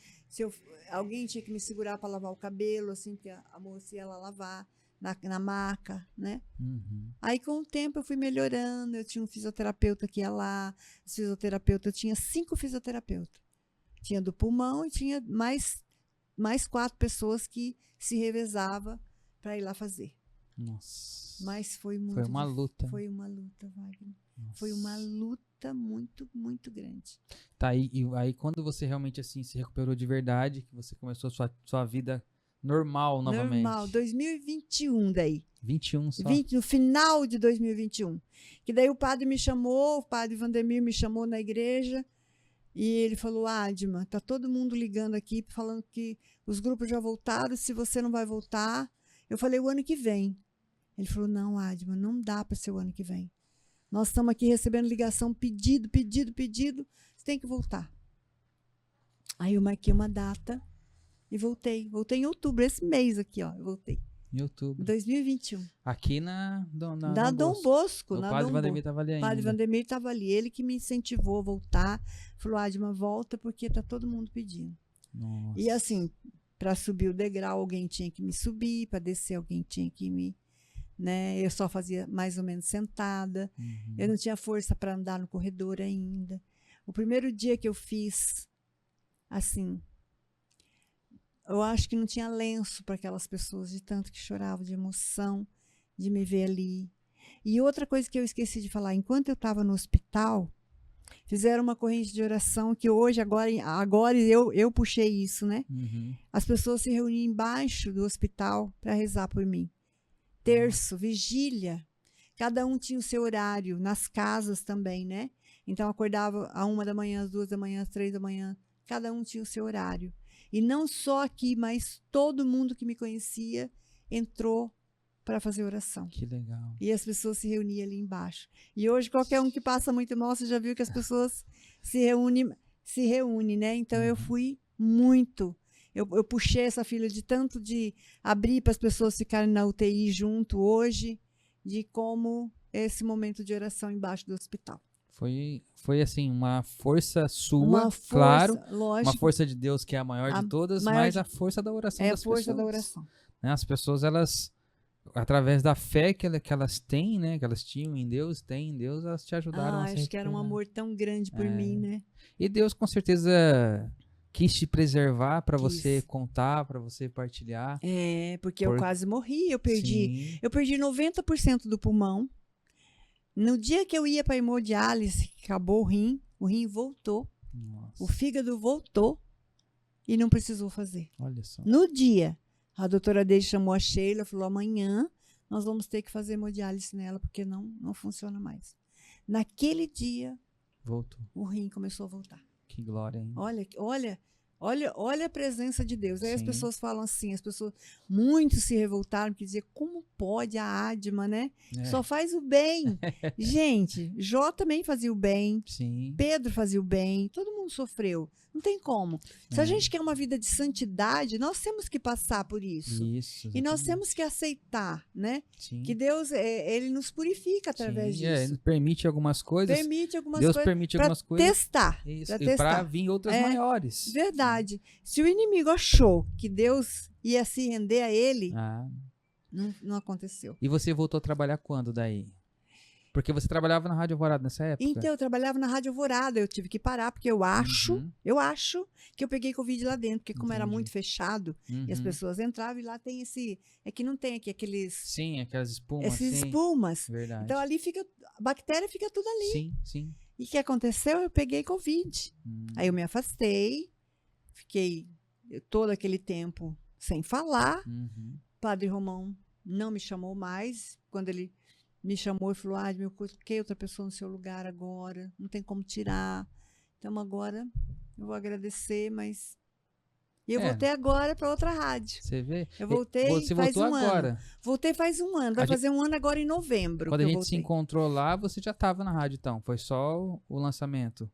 Alguém tinha que me segurar para lavar o cabelo, assim, que a moça ia lá lavar na maca, né? Aí, com o tempo, eu fui melhorando. Eu tinha um fisioterapeuta que ia lá. Eu tinha 5 fisioterapeutas. Tinha do pulmão e tinha mais 4 pessoas que se revezavam para ir lá fazer. Nossa. Mas foi muito Foi uma luta. Foi uma luta, Wagner. Nossa. Foi uma luta muito, muito grande. Tá, e aí quando você realmente assim se recuperou de verdade, que você começou a sua vida normal novamente? Normal, 2021 daí. 21 só? No final de 2021. Que daí o padre Vandemir me chamou na igreja e ele falou, Adma, tá todo mundo ligando aqui falando que os grupos já voltaram, se você não vai voltar. Eu falei, o ano que vem. Ele falou, não, Adma, não dá para ser o ano que vem. Nós estamos aqui recebendo ligação, pedido, você tem que voltar. Aí eu marquei uma data e voltei. Voltei em outubro, esse mês aqui, ó, eu voltei. Em outubro. 2021. Aqui na Dom Bosco. O padre Vandemir estava ali ainda. O padre Vandemir estava ali, ele que me incentivou a voltar. Falou, Adma, volta porque está todo mundo pedindo. Nossa. E assim, para subir o degrau, alguém tinha que me subir, para descer, alguém tinha que me né? Eu só fazia mais ou menos sentada. Eu não tinha força para andar no corredor ainda. O primeiro dia que eu fiz, assim, eu acho que não tinha lenço para aquelas pessoas, de tanto que choravam, de emoção, de me ver ali. E outra coisa que eu esqueci de falar, enquanto eu estava no hospital, fizeram uma corrente de oração que hoje, agora eu puxei isso, né? As pessoas se reuniam embaixo do hospital para rezar por mim. Terço, vigília. Cada um tinha o seu horário, nas casas também, né? Então, acordava a 1 da manhã, às 2 da manhã, às 3 da manhã. Cada um tinha o seu horário. E não só aqui, mas todo mundo que me conhecia entrou para fazer oração. Que legal. E as pessoas se reuniam ali embaixo. E hoje, qualquer um que passa muito mal, você já viu que as pessoas se reúnem, né? Então, eu fui muito. Eu puxei essa fila de tanto de abrir para as pessoas ficarem na UTI junto hoje, de como esse momento de oração embaixo do hospital. Foi assim, uma força sua, claro, lógico, uma força de Deus que é a maior de todas, mas a força da oração das pessoas. É a força da oração. Né? As pessoas, elas, através da fé que elas têm, né, que elas tinham em Deus, têm em Deus, elas te ajudaram a se acho que era um amor tão grande por mim, né? E Deus, com certeza, quis te preservar para você contar, para você partilhar. Porque eu quase morri, eu perdi 90% do pulmão. No dia que eu ia para hemodiálise, acabou o rim voltou. Nossa. O fígado voltou e não precisou fazer. Olha só. No dia, a doutora Deide chamou a Sheila, falou: amanhã nós vamos ter que fazer hemodiálise nela, porque não funciona mais. Naquele dia, voltou. O rim começou a voltar. Que glória, hein? Olha a presença de Deus. Aí as pessoas falam assim, as pessoas muito se revoltaram, porque diziam, como pode a Adma, né? Só faz o bem. Gente, Jó também fazia o bem. Sim. Pedro fazia o bem. Todo mundo sofreu. Não tem como. Se a gente quer uma vida de santidade, nós temos que passar por isso. E nós temos que aceitar, né? Sim. Que Deus, ele nos purifica através disso. Ele permite algumas coisas. Deus permite algumas coisas. Testar. Isso. E para vir outras maiores. Verdade. Se o inimigo achou que Deus ia se render a ele, não aconteceu. E você voltou a trabalhar quando daí? Porque você trabalhava na Rádio Alvorada nessa época? Então, eu trabalhava na Rádio Alvorada, eu tive que parar, porque eu acho que eu peguei Covid lá dentro, porque como era muito fechado, e as pessoas entravam e lá tem esse... É que não tem aqui aqueles... Sim, aquelas espumas. Essas espumas. Verdade. Então, ali a bactéria fica tudo ali. Sim. E o que aconteceu? Eu peguei Covid. Aí eu me afastei, fiquei todo aquele tempo sem falar. Padre Romão não me chamou mais. Quando ele me chamou e falou: eu coloquei outra pessoa no seu lugar agora, não tem como tirar. Então agora eu vou agradecer, mas... E eu voltei agora para outra rádio. Você vê? Eu voltei faz um ano. Voltei faz um ano. Vai fazer um ano agora em novembro. Quando a gente se encontrou lá, você já estava na rádio, então? Foi só o lançamento?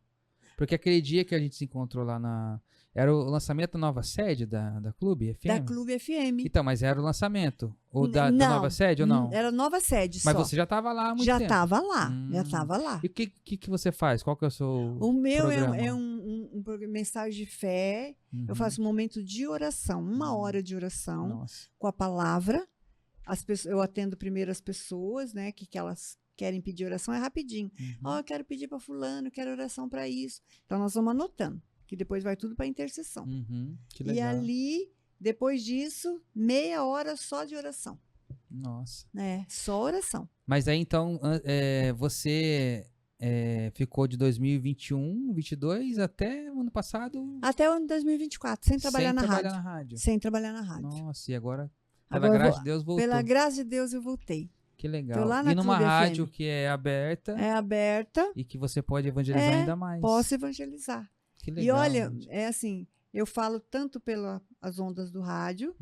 Porque aquele dia que a gente se encontrou lá na... Era o lançamento da nova sede da Clube FM? Da Clube FM. Então, mas era o lançamento? Ou da nova sede ou não? Era nova sede mas só. você já estava lá há muito já tempo? Estava lá, já estava lá. E o que você faz? Qual que é o seu O meu programa? é um mensagem de fé. Eu faço um momento de oração, 1 hora de oração. Com a palavra. Eu atendo primeiro as pessoas, né, que elas querem pedir oração, é rapidinho. Eu quero pedir para fulano, quero oração para isso. Então, nós vamos anotando, que depois vai tudo para intercessão. Que legal. E ali, depois disso, meia hora só de oração. Nossa. Só oração. Mas aí, então, você ficou de 2021, 22 até o ano passado? Até o ano de 2024, sem trabalhar na rádio. Sem trabalhar na rádio. Nossa, e agora, pela graça de Deus, voltou. Pela graça de Deus, eu voltei. Que legal. Tô lá na e numa Clube rádio FM. que é aberta. É aberta. E que você pode evangelizar ainda mais. Posso evangelizar. Que legal. E olha, é assim, eu falo tanto pelas ondas do rádio,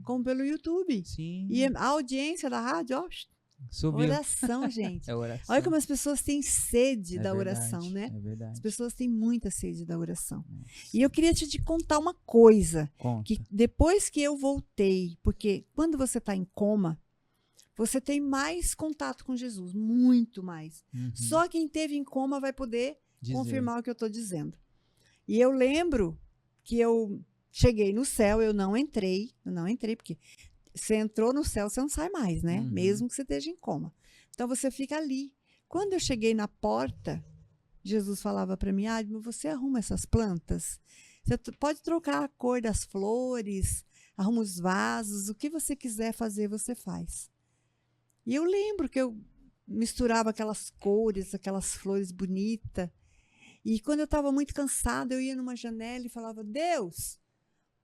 como pelo YouTube. Sim. E a audiência da rádio, ó, subiu. Oração, gente. É oração. Olha como as pessoas têm sede da oração, né? É verdade. As pessoas têm muita sede da oração. Nossa. E eu queria te contar uma coisa. Conta. Que depois que eu voltei, porque quando você está em coma, você tem mais contato com Jesus, muito mais. Só quem teve em coma vai poder confirmar o que eu estou dizendo. E eu lembro que eu cheguei no céu, eu não entrei, porque você entrou no céu, você não sai mais, né? Uhum. Mesmo que você esteja em coma. Então você fica ali. Quando eu cheguei na porta, Jesus falava para mim: Adma, você arruma essas plantas? Você pode trocar a cor das flores, arruma os vasos, o que você quiser fazer, você faz. E eu lembro que eu misturava aquelas cores, aquelas flores bonitas. E quando eu estava muito cansada, eu ia numa janela e falava: Deus,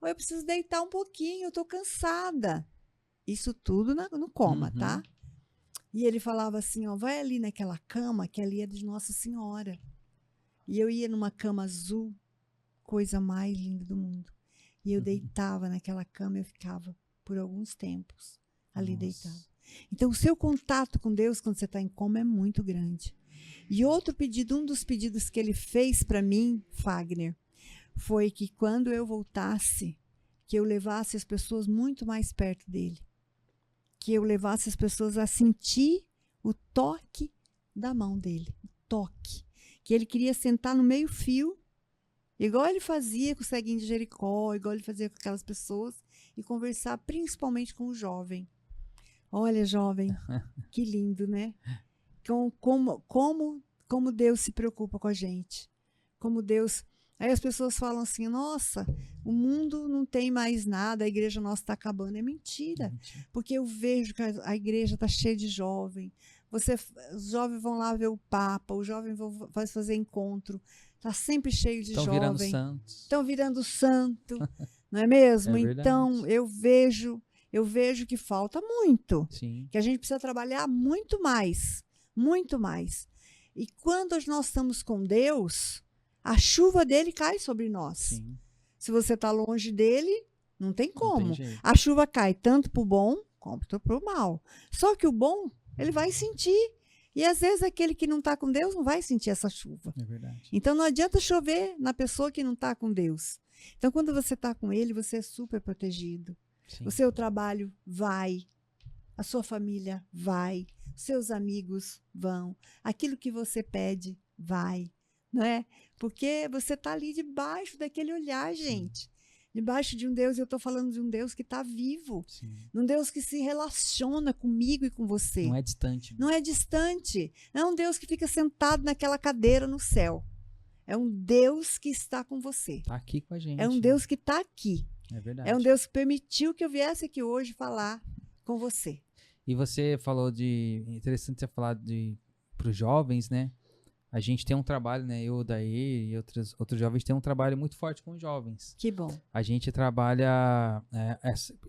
eu preciso deitar um pouquinho, eu estou cansada. Isso tudo no coma, Uhum. tá? E ele falava assim, ó, vai ali naquela cama, que ali é de Nossa Senhora. E eu ia numa cama azul, coisa mais linda do mundo. E eu deitava naquela cama e eu ficava por alguns tempos ali deitada. Então, o seu contato com Deus quando você está em coma é muito grande. E outro pedido, um dos pedidos que ele fez para mim, Fagner, foi que quando eu voltasse, que eu levasse as pessoas muito mais perto dele. Que eu levasse as pessoas a sentir o toque da mão dele. O toque. Que ele queria sentar no meio-fio, igual ele fazia com o ceguinho de Jericó, igual ele fazia com aquelas pessoas, e conversar principalmente com o jovem. Olha, jovem, que lindo, né? Como Deus se preocupa com a gente. Como Deus... Aí as pessoas falam assim, nossa, o mundo não tem mais nada, a igreja nossa está acabando. É mentira, porque eu vejo que a igreja está cheia de jovem. Os jovens vão lá ver o Papa, os jovens vão fazer encontro, está sempre cheio de jovem. Estão virando santos. Estão virando santo, não é mesmo? É então, eu vejo que falta muito, Sim. que a gente precisa trabalhar muito mais, muito mais. E quando nós estamos com Deus... A chuva dele cai sobre nós. Sim. Se você está longe dele, não tem como. Não tem jeito. A chuva cai tanto para o bom quanto para o mal. Só que o bom, ele vai sentir. E às vezes aquele que não está com Deus não vai sentir essa chuva. É verdade. Então não adianta chover na pessoa que não está com Deus. Então quando você está com ele, você é super protegido. Sim. O seu trabalho vai. A sua família vai. Os seus amigos vão. Aquilo que você pede, vai. Não é? Porque você está ali debaixo daquele olhar, gente. Debaixo de um Deus, eu estou falando de um Deus que está vivo. Sim. Um Deus que se relaciona comigo e com você. Não é distante. Não é distante. Não é um Deus que fica sentado naquela cadeira no céu. É um Deus que está com você. Está aqui com a gente. É um Deus que está aqui. É verdade. É um Deus que permitiu que eu viesse aqui hoje falar com você. E você falou de... Interessante você falar para os jovens, né? A gente tem um trabalho, né? Eu, Daí e outros jovens tem um trabalho muito forte com os jovens. Que bom. A gente trabalha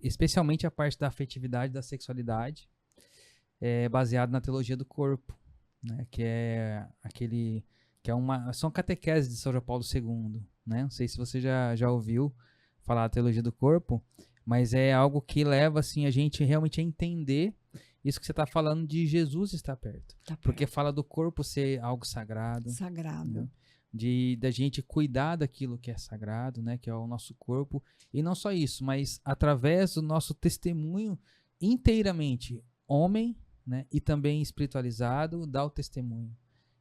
especialmente a parte da afetividade, da sexualidade, baseado na teologia do corpo, né? Que é aquele... são catequeses de São João Paulo II, né? Não sei se você já ouviu falar da teologia do corpo, mas é algo que leva assim, a gente realmente a entender isso que você está falando de Jesus estar perto. Porque fala do corpo ser algo sagrado. Sagrado. Né? Da gente cuidar daquilo que é sagrado, né? Que é o nosso corpo. E não só isso, mas através do nosso testemunho inteiramente homem, né? E também espiritualizado, dar o testemunho.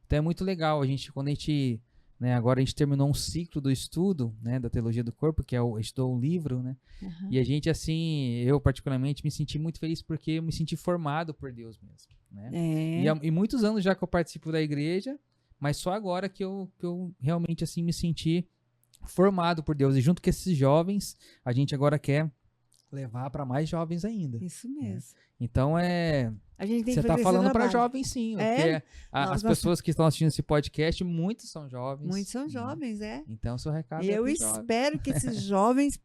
Então é muito legal quando a gente... Né, agora a gente terminou um ciclo do estudo, né, da teologia do corpo, que estudou um livro, né? Uhum. E a gente, assim, eu particularmente me senti muito feliz porque eu me senti formado por Deus mesmo, né? E muitos anos já que eu participo da igreja, mas só agora que eu realmente, assim, me senti formado por Deus. E junto com esses jovens, a gente agora quer levar para mais jovens ainda. Isso mesmo. Né? Então a gente tem você está falando para jovens, sim. Porque as pessoas que estão assistindo esse podcast, muitos são jovens. Muitos são jovens, Então, seu recado e eu espero que esses jovens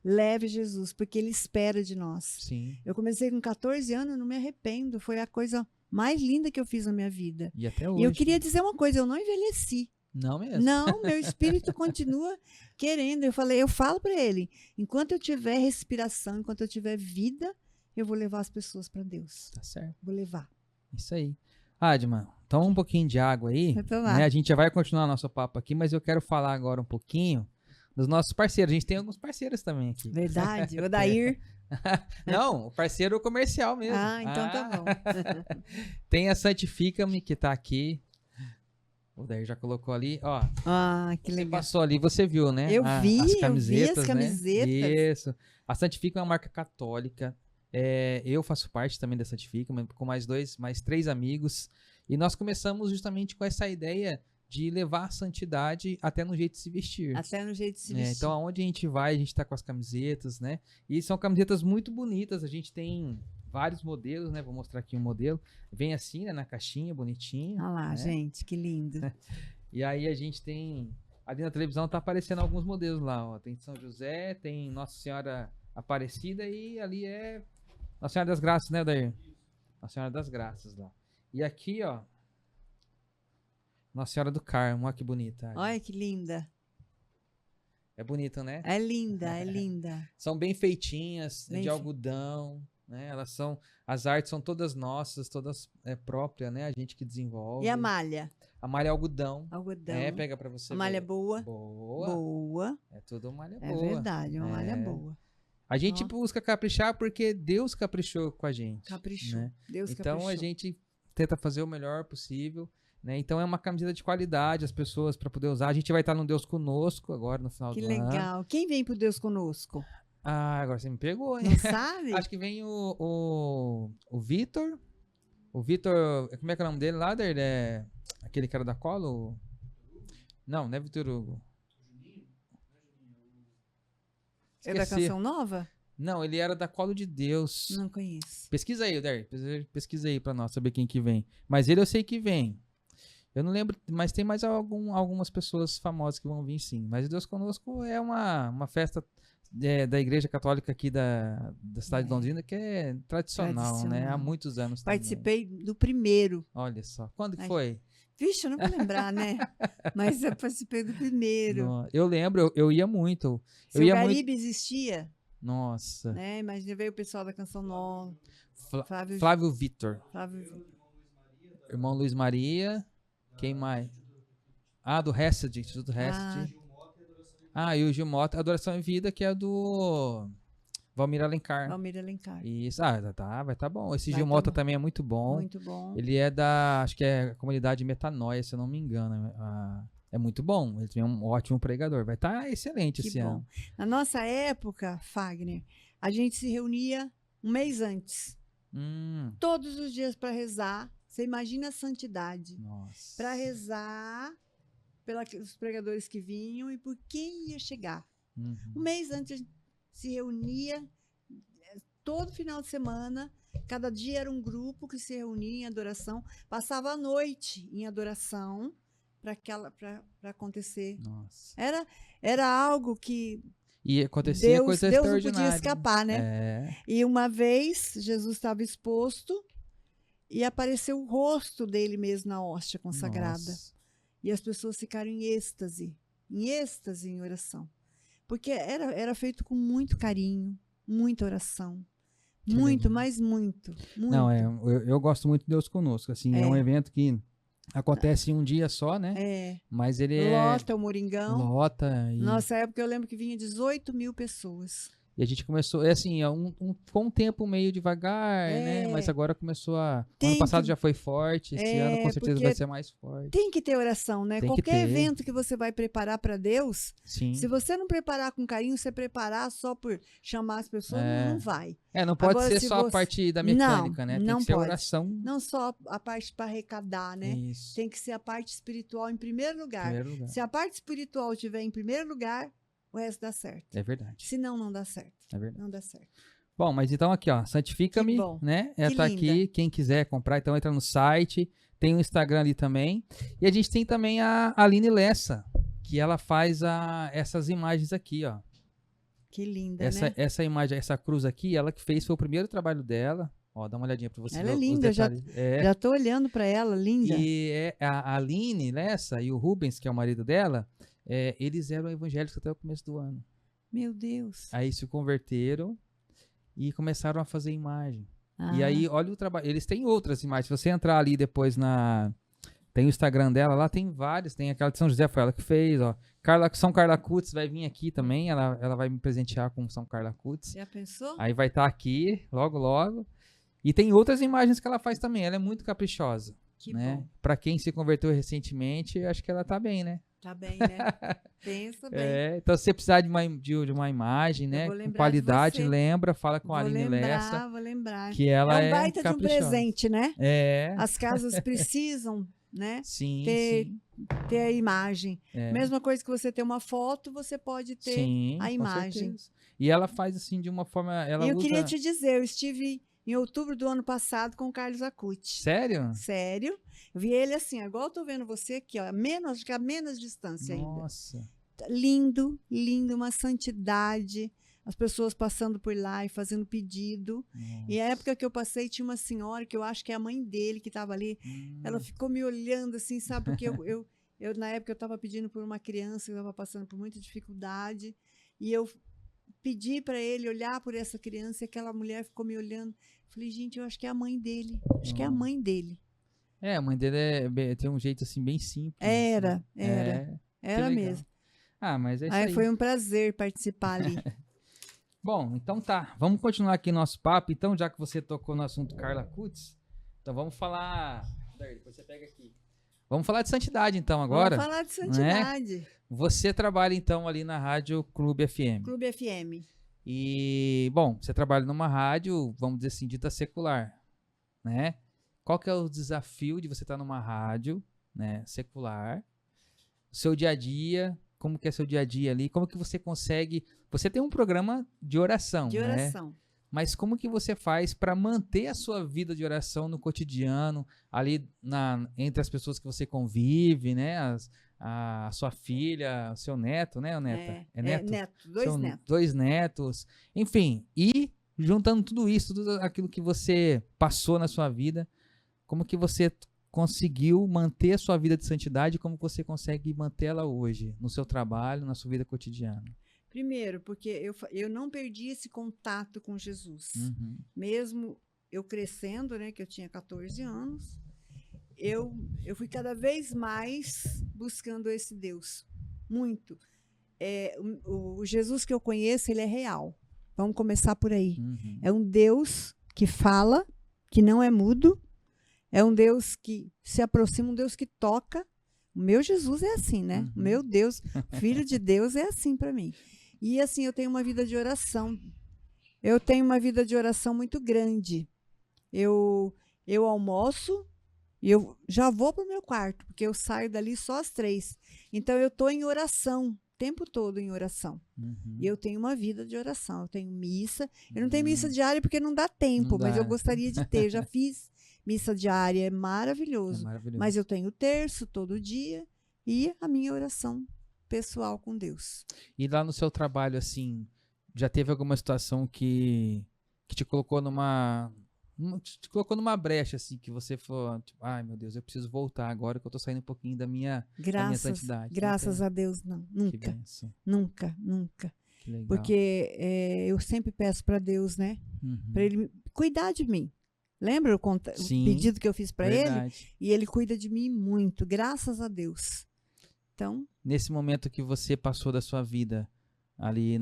levem Jesus, porque ele espera de nós. Sim. Eu comecei com 14 anos, não me arrependo. Foi a coisa mais linda que eu fiz na minha vida. E até hoje. E eu queria dizer uma coisa, eu não envelheci. Não mesmo? Não, meu espírito continua querendo. Eu falo para ele, enquanto eu tiver respiração, enquanto eu tiver vida, eu vou levar as pessoas para Deus. Tá certo. Vou levar. Isso aí. Adma, toma um pouquinho de água aí. Né? A gente já vai continuar nosso papo aqui, mas eu quero falar agora um pouquinho dos nossos parceiros. A gente tem alguns parceiros também aqui. Verdade. O Dair. Não, o parceiro comercial mesmo. Ah, então tá bom. Tem a Santifica-me que tá aqui. O Dair já colocou ali, ó. Ah, que legal. Você passou ali, você viu, né? Eu vi as camisetas, as camisetas. Né? Isso. A Santifica é uma marca católica. Eu faço parte também da Santifica, com mais 3 amigos. E nós começamos justamente com essa ideia de levar a santidade até no jeito de se vestir. Até no jeito de se vestir. Então, aonde a gente vai, a gente tá com as camisetas, né? E são camisetas muito bonitas. A gente tem vários modelos, né? Vou mostrar aqui um modelo. Vem assim, né? Na caixinha, bonitinho. Olha lá, né? gente, que lindo. E aí a gente tem... Ali na televisão tá aparecendo alguns modelos lá, ó. Tem São José, tem Nossa Senhora Aparecida e ali é Nossa Senhora das Graças, né, Odair? Nossa Senhora das Graças lá. E aqui, ó, Nossa Senhora do Carmo, olha que bonita. Olha que linda. É bonito, né? É linda, é linda. São bem feitinhas, de algodão, né? As artes são todas nossas, todas próprias, né? A gente que desenvolve. E a malha? A malha é algodão. Algodão. Pega pra você. A malha é boa? Boa. Boa. É tudo malha boa. É verdade, uma malha boa. A gente busca caprichar porque Deus caprichou com a gente. Caprichou. Né? Deus então caprichou. A gente tenta fazer o melhor possível. Né? Então é uma camiseta de qualidade, as pessoas para poder usar. A gente vai estar no Deus Conosco agora no final do ano. Que legal. Quem vem pro Deus Conosco? Agora você me pegou, hein? Não sabe? Acho que vem o Vitor. O Vitor, como é que é o nome dele lá? É aquele cara da Colo? Não é Vitor Hugo. É da Canção Nova? Não, ele era da Colo de Deus. Não conheço. Pesquisa aí, Der. Pesquisa aí pra nós saber quem que vem. Mas ele eu sei que vem. Eu não lembro, mas tem mais algumas pessoas famosas que vão vir sim. Mas o Deus Conosco é uma festa da Igreja Católica aqui da cidade de Londrina que é tradicional, né? Há muitos anos. Participei do primeiro. Olha só. Quando que foi? Vixe, eu não vou lembrar, né? Mas eu participei do primeiro. Não, eu lembro, eu ia muito. Seu Garibe existia? Nossa. Né? Imagina, veio o pessoal da Canção Nova. Flávio Vitor. Irmão Luiz Maria. Quem mais? Do Hesed, Instituto Hesed. E o Gil Mota, Adoração em Vida, que é do Valmir Alencar. Isso, vai tá bom. Esse Gil Mota também é muito bom. Muito bom. Ele é acho que é a comunidade Metanoia, se eu não me engano. É muito bom, ele tem um ótimo pregador. Vai estar excelente esse ano. Na nossa época, Fagner, a gente se reunia um mês antes. Todos os dias para rezar. Você imagina a santidade. Para rezar pelos pregadores que vinham e por quem ia chegar. Um mês antes a gente se reunia, todo final de semana, cada dia era um grupo que se reunia em adoração, passava a noite em adoração para acontecer. Era algo que e acontecia coisa extraordinária. Deus não podia escapar, né? E uma vez Jesus estava exposto e apareceu o rosto dele mesmo na hóstia consagrada. E as pessoas ficaram em êxtase em oração. Porque era feito com muito carinho, muita oração. Muito, mas muito. Não, eu gosto muito de Deus Conosco. Assim, é um evento que acontece em um dia só, né? Mas ele lota o Moringão. Lota. Nossa época eu lembro que vinha 18 mil pessoas. E a gente começou, foi um tempo meio devagar, né? Mas agora começou ano passado já foi forte, esse ano com certeza vai ser mais forte. Tem que ter oração, né? Qualquer evento que você vai preparar para Deus, se você não preparar com carinho, você preparar só por chamar as pessoas, não vai. Não pode ser só a parte da mecânica, né? Tem que ser oração. Não só a parte para arrecadar, né? Isso. Tem que ser a parte espiritual em primeiro lugar. Se a parte espiritual estiver em primeiro lugar, o resto dá certo. É verdade. Senão, não dá certo. É verdade. Não dá certo. Bom, mas então aqui, ó, Santifica-me, né? Tá aqui, quem quiser comprar, então entra no site, tem o Instagram ali também. E a gente tem também a Aline Lessa, que ela faz essas imagens aqui, ó. Que linda, né? né? Essa imagem, essa cruz aqui, ela que fez, foi o primeiro trabalho dela. Ó, dá uma olhadinha pra você. Ela é linda, já tô olhando pra ela, linda. E a Aline Lessa e o Rubens, que é o marido dela, eles eram evangélicos até o começo do ano. Meu Deus. Aí se converteram e começaram a fazer imagem. E aí, olha o trabalho. Eles têm outras imagens. Se você entrar ali depois tem o Instagram dela, lá tem vários. Tem aquela de São José, foi ela que fez, ó. São Carla Cutz vai vir aqui também. Ela vai me presentear com São Carla Cutz. Já pensou? Aí vai estar aqui, logo, logo. E tem outras imagens que ela faz também. Ela é muito caprichosa. Que né? bom. Pra quem se converteu recentemente, acho que ela tá bem, né? Tá bem, né? Pensa bem. Então, se você precisar de uma imagem, né, com qualidade, lembra, fala com a Aline Lessa. Vou lembrar. Que ela é um baita de um presente, né? É. As casas precisam, né? Sim, ter a imagem. Mesma coisa que você ter uma foto, você pode ter a imagem. E ela faz assim de uma forma... eu queria te dizer, eu estive em outubro do ano passado com o Carlos Acuti. Sério? Sério. Eu vi ele assim, igual eu tô vendo você aqui, ó, acho que a menos distância ainda. Nossa. Lindo, lindo, uma santidade. As pessoas passando por lá e fazendo pedido. Nossa. E a época que eu passei, tinha uma senhora, que eu acho que é a mãe dele, que estava ali. Ela ficou me olhando assim, sabe? Porque eu na época, eu estava pedindo por uma criança que estava passando por muita dificuldade. E eu pedi para ele olhar por essa criança, e aquela mulher ficou me olhando. Falei, gente, eu acho que é a mãe dele. Acho que é a mãe dele. A mãe dele tem um jeito assim bem simples. Era mesmo. Mas é isso aí. Foi um prazer participar ali. Bom, então tá. Vamos continuar aqui nosso papo. Então, já que você tocou no assunto Carla Acuti, então vamos falar... Depois você pega aqui. Vamos falar de santidade, então, agora. Vamos falar de santidade. Né? Você trabalha, então, ali na Rádio Clube FM. Clube FM. E, bom, você trabalha numa rádio, vamos dizer assim, dita secular, né? Qual que é o desafio de você estar numa rádio, né, secular? O seu dia a dia, como que é seu dia a dia ali? Como que você consegue... Você tem um programa de oração, né? Mas como que você faz para manter a sua vida de oração no cotidiano, ali entre as pessoas que você convive, né? A sua filha, o seu neto, né, Neta? Neto? Neto. 2 netos. Enfim, e juntando tudo isso, tudo aquilo que você passou na sua vida, como que você conseguiu manter a sua vida de santidade, como você consegue mantê-la hoje, no seu trabalho, na sua vida cotidiana? Primeiro, porque eu não perdi esse contato com Jesus. Mesmo eu crescendo, né, que eu tinha 14 anos, eu fui cada vez mais buscando esse Deus. Muito. O Jesus que eu conheço, ele é real. Vamos começar por aí. É um Deus que fala, que não é mudo. É um Deus que se aproxima, um Deus que toca. O meu Jesus é assim, né? O meu Deus, Filho de Deus, é assim para mim. E assim, eu tenho uma vida de oração. Eu tenho uma vida de oração muito grande. Eu almoço e eu já vou para o meu quarto, porque eu saio dali só às 3. Então, eu estou em oração, o tempo todo em oração. E eu tenho uma vida de oração. Eu tenho missa. Eu não tenho missa diária porque não dá tempo, mas eu gostaria de ter. Eu já fiz missa diária, é maravilhoso. Mas eu tenho terço todo dia e a minha oração pessoal com Deus. E lá no seu trabalho, assim, já teve alguma situação que te colocou numa brecha, assim, que você falou, tipo, ai meu Deus, eu preciso voltar agora que eu tô saindo um pouquinho da minha santidade. Graças a Deus, não. Nunca. Nunca. Que legal. Porque eu sempre peço para Deus, né? Para ele cuidar de mim. Lembra o pedido que eu fiz para ele? E ele cuida de mim muito, graças a Deus. Então, nesse momento que você passou da sua vida ali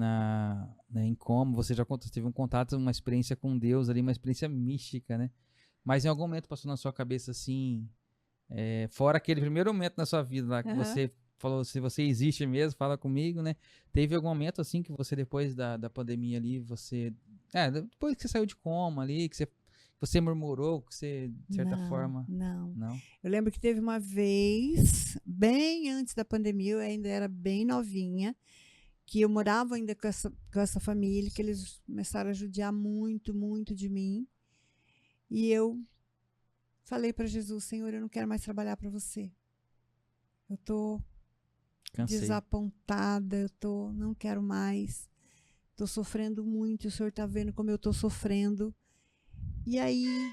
em coma, você já teve um contato, uma experiência com Deus ali, uma experiência mística, né? Mas em algum momento passou na sua cabeça assim, fora aquele primeiro momento na sua vida lá que você falou, se você existe mesmo, fala comigo, né? Teve algum momento assim que você, depois da pandemia ali, depois que você saiu de coma ali, que você murmurou, que você, de certa forma... Não. Eu lembro que teve uma vez, bem antes da pandemia, eu ainda era bem novinha, que eu morava ainda com essa família, que eles começaram a judiar muito, muito de mim. E eu falei para Jesus, Senhor, eu não quero mais trabalhar para você. Eu tô desapontada, não quero mais. Tô sofrendo muito, o Senhor tá vendo como eu tô sofrendo. E aí,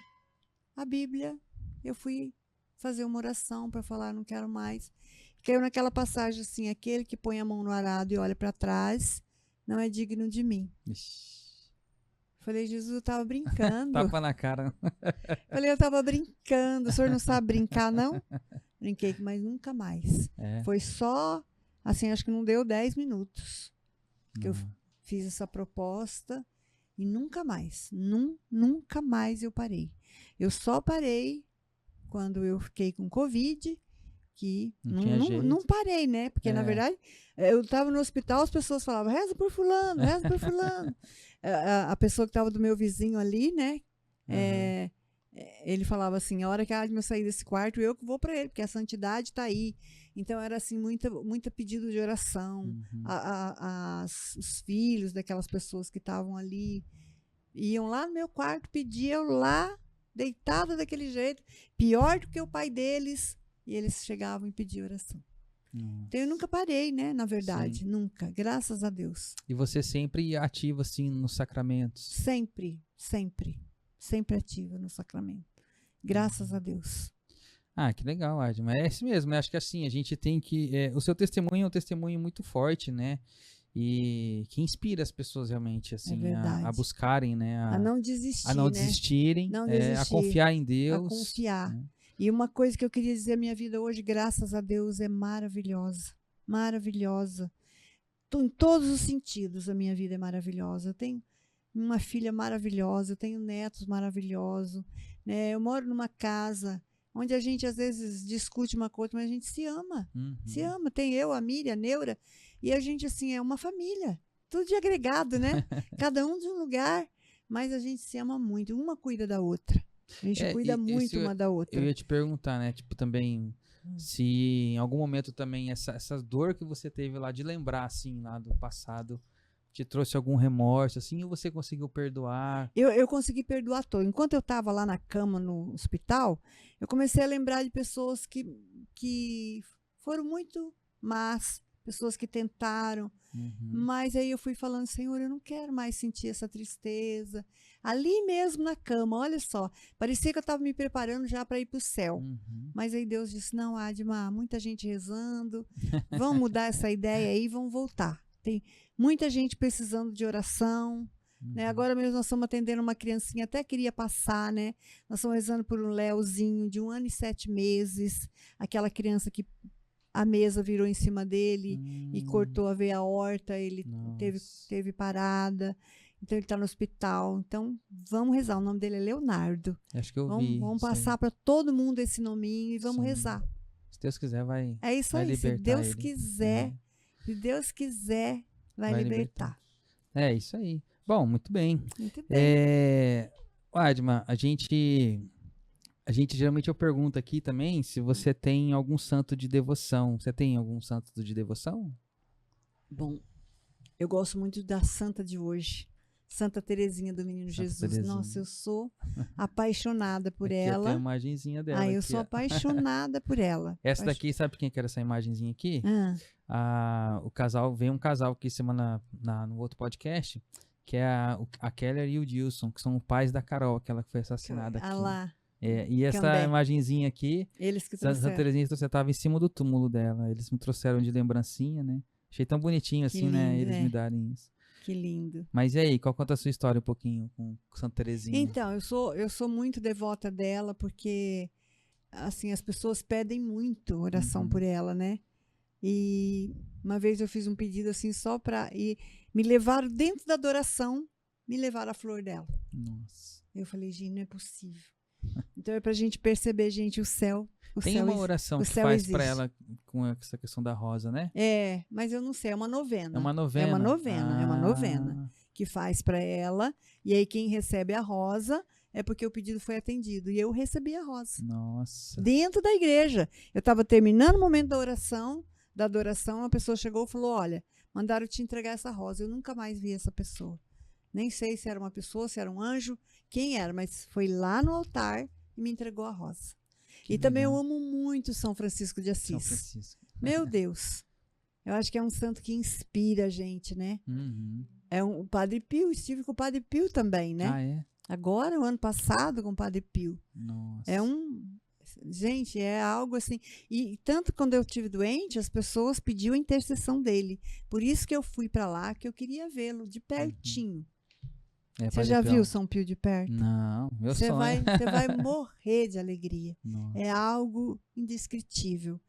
a Bíblia, eu fui fazer uma oração para falar, não quero mais. Caiu naquela passagem assim, aquele que põe a mão no arado e olha para trás, não é digno de mim. Falei, Jesus, eu estava brincando. Tapa na cara. Falei, eu estava brincando, o senhor não sabe brincar, não? Brinquei, mas nunca mais. Foi só, assim, acho que não deu 10 minutos que eu fiz essa proposta. E nunca mais, nunca mais eu parei. Eu só parei quando eu fiquei com Covid, que Não tinha jeito. não parei, né? Porque, na verdade, eu estava no hospital, as pessoas falavam, reza por fulano, reza por fulano. A pessoa que estava do meu vizinho ali, né? Ele falava assim, a hora que a Adma sair desse quarto, eu que vou para ele, porque a santidade está aí. Então, era assim, muita pedido de oração. Os filhos daquelas pessoas que estavam ali iam lá no meu quarto, pediam lá, deitada daquele jeito, pior do que o pai deles, e eles chegavam e pediam oração. Então eu nunca parei, né, na verdade, nunca, graças a Deus. E você sempre ativa, assim, nos sacramentos? Sempre ativa no sacramento, graças a Deus. Ah, que legal, Adma. É isso mesmo, né? Acho que assim, a gente tem que... o seu testemunho é um testemunho muito forte, né? E que inspira as pessoas realmente, assim, a buscarem, né? A não desistir, a não desistirem, não desistir, a confiar em Deus. A confiar. Né? E uma coisa que eu queria dizer, a minha vida hoje, graças a Deus, é maravilhosa. Maravilhosa. Em todos os sentidos, a minha vida é maravilhosa. Eu tenho uma filha maravilhosa, eu tenho netos maravilhosos, né? Eu moro numa casa onde a gente às vezes discute uma coisa, mas a gente se ama. Se ama. Tem eu, a Miriam, a Neura, e a gente, assim, é uma família. Tudo de agregado, né? Cada um de um lugar, mas a gente se ama muito. Uma cuida da outra. A gente cuida muito uma da outra. Eu ia te perguntar, né? Tipo, também, se em algum momento também essa dor que você teve lá de lembrar, assim, lá do passado, te trouxe algum remorso, assim, ou você conseguiu perdoar? Eu consegui perdoar todo. Enquanto eu estava lá na cama, no hospital, eu comecei a lembrar de pessoas que foram muito más, pessoas que tentaram, mas aí eu fui falando, Senhor, eu não quero mais sentir essa tristeza. Ali mesmo na cama, olha só, parecia que eu estava me preparando já para ir para o céu. Mas aí Deus disse, não, Adma, muita gente rezando, vamos mudar essa ideia aí, vamos voltar. Tem muita gente precisando de oração, né? Agora mesmo nós estamos atendendo uma criancinha, até queria passar, né? Nós estamos rezando por um Leozinho de 1 ano e 7 meses, aquela criança que a mesa virou em cima dele e cortou a veia aorta, ele teve parada, então ele está no hospital. Então vamos rezar, o nome dele é Leonardo. Acho que eu vi. Vamos passar para todo mundo esse nominho e vamos rezar. Se Deus quiser, vai. É isso aí, se Deus quiser, se Deus quiser, vai libertar. É isso aí. Bom, muito bem. Muito bem. Adma, a gente geralmente eu pergunto aqui também se você tem algum santo de devoção. Você tem algum santo de devoção? Bom, eu gosto muito da santa de hoje, Santa Teresinha do Menino Jesus. Terezinha. Nossa, eu sou apaixonada por aqui ela. Tem a imagenzinha dela. Eu aqui, sou apaixonada por ela. Essa daqui, sabe quem que era essa imagenzinha aqui? O casal, veio um casal aqui semana no outro podcast, que é a Keller e o Dilson, que são os pais da Carol, aquela que foi assassinada aqui. Lá. E essa imagenzinha aqui, eles que Santa Teresinha estava em cima do túmulo dela. Eles me trouxeram de lembrancinha, né? Achei tão bonitinho assim, lindo, né? Eles me darem isso. Que lindo. Mas e aí, qual conta a sua história um pouquinho com Santa Teresinha? Então, eu sou muito devota dela, porque assim, as pessoas pedem muito oração por ela, né? E uma vez eu fiz um pedido assim só para ir, me levaram dentro da adoração, me levaram a flor dela. Nossa. Eu falei, gente, não é possível. Então é pra gente perceber, gente, o céu. Tem uma oração que faz para ela com essa questão da rosa, né? Mas eu não sei, é uma novena. É uma novena? É uma novena que faz para ela. E aí quem recebe a rosa é porque o pedido foi atendido. E eu recebi a rosa. Nossa. Dentro da igreja. Eu estava terminando o momento da adoração, a pessoa chegou e falou, olha, mandaram te entregar essa rosa. Eu nunca mais vi essa pessoa. Nem sei se era uma pessoa, se era um anjo, quem era, mas foi lá no altar e me entregou a rosa. Que também eu amo muito São Francisco de Assis. São Francisco. Meu Deus. Eu acho que é um santo que inspira a gente, né? É o Padre Pio, estive com o Padre Pio também, né? Ah, é? Agora, o ano passado, com o Padre Pio. Nossa. Gente, é algo assim. E tanto quando eu estive doente, as pessoas pediam a intercessão dele. Por isso que eu fui para lá, que eu queria vê-lo de pertinho. Você já viu São Pio de perto? Não, meu sonho. Você vai morrer de alegria. Nossa. É algo indescritível.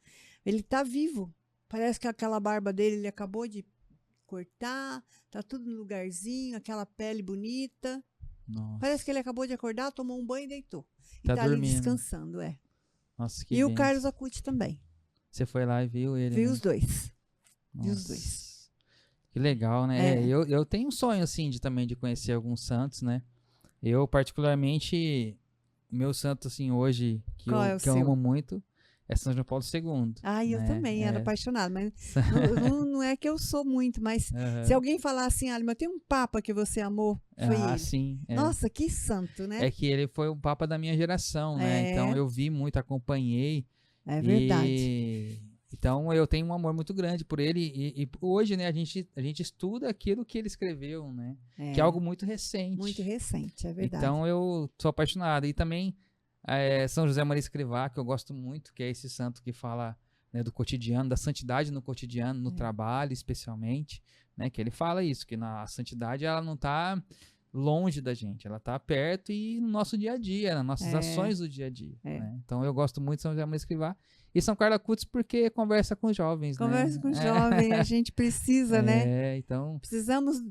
Ele está vivo. Parece que aquela barba dele ele acabou de cortar, tá tudo no lugarzinho, aquela pele bonita. Nossa. Parece que ele acabou de acordar, tomou um banho e deitou. Tá e tá ali dormindo. descansando, Nossa, que E bênção. o Carlos Acuti também. Você foi lá e viu ele, Vi né? os dois. Vi os Nossa, dois. que legal, né? É. Eu tenho um sonho, assim, também de conhecer alguns santos, né? Eu, particularmente, meu santo, assim, hoje, Qual é o que eu amo seu? muito, é São João Paulo II, Eu né? também era apaixonada, mas Sa- não é que eu sou muito, mas se Aham. alguém falar assim, mas tem um papa que você amou, foi Ah, ele. sim, Nossa, que santo, né? É que ele foi o papa da minha geração, né? Então É, eu vi muito, acompanhei é verdade. e então eu tenho um amor muito grande por ele e hoje, né, a gente estuda aquilo que ele escreveu, né? Que é É, algo muito muito recente. recente, é verdade. Então eu sou apaixonado. E também São José Maria Escrivá, que eu gosto muito, que é esse santo que fala, né, do cotidiano, da santidade no cotidiano, no trabalho especialmente, né? Que ele fala isso, que a santidade ela não está longe da gente, ela está perto e no nosso dia a dia, nas nossas É, ações do dia a dia, é. né? Então eu gosto muito de São José Maria Escrivá e São Carlos Acutis porque conversa com os jovens, né? Conversa com o jovem, a gente precisa, né? Então, Precisamos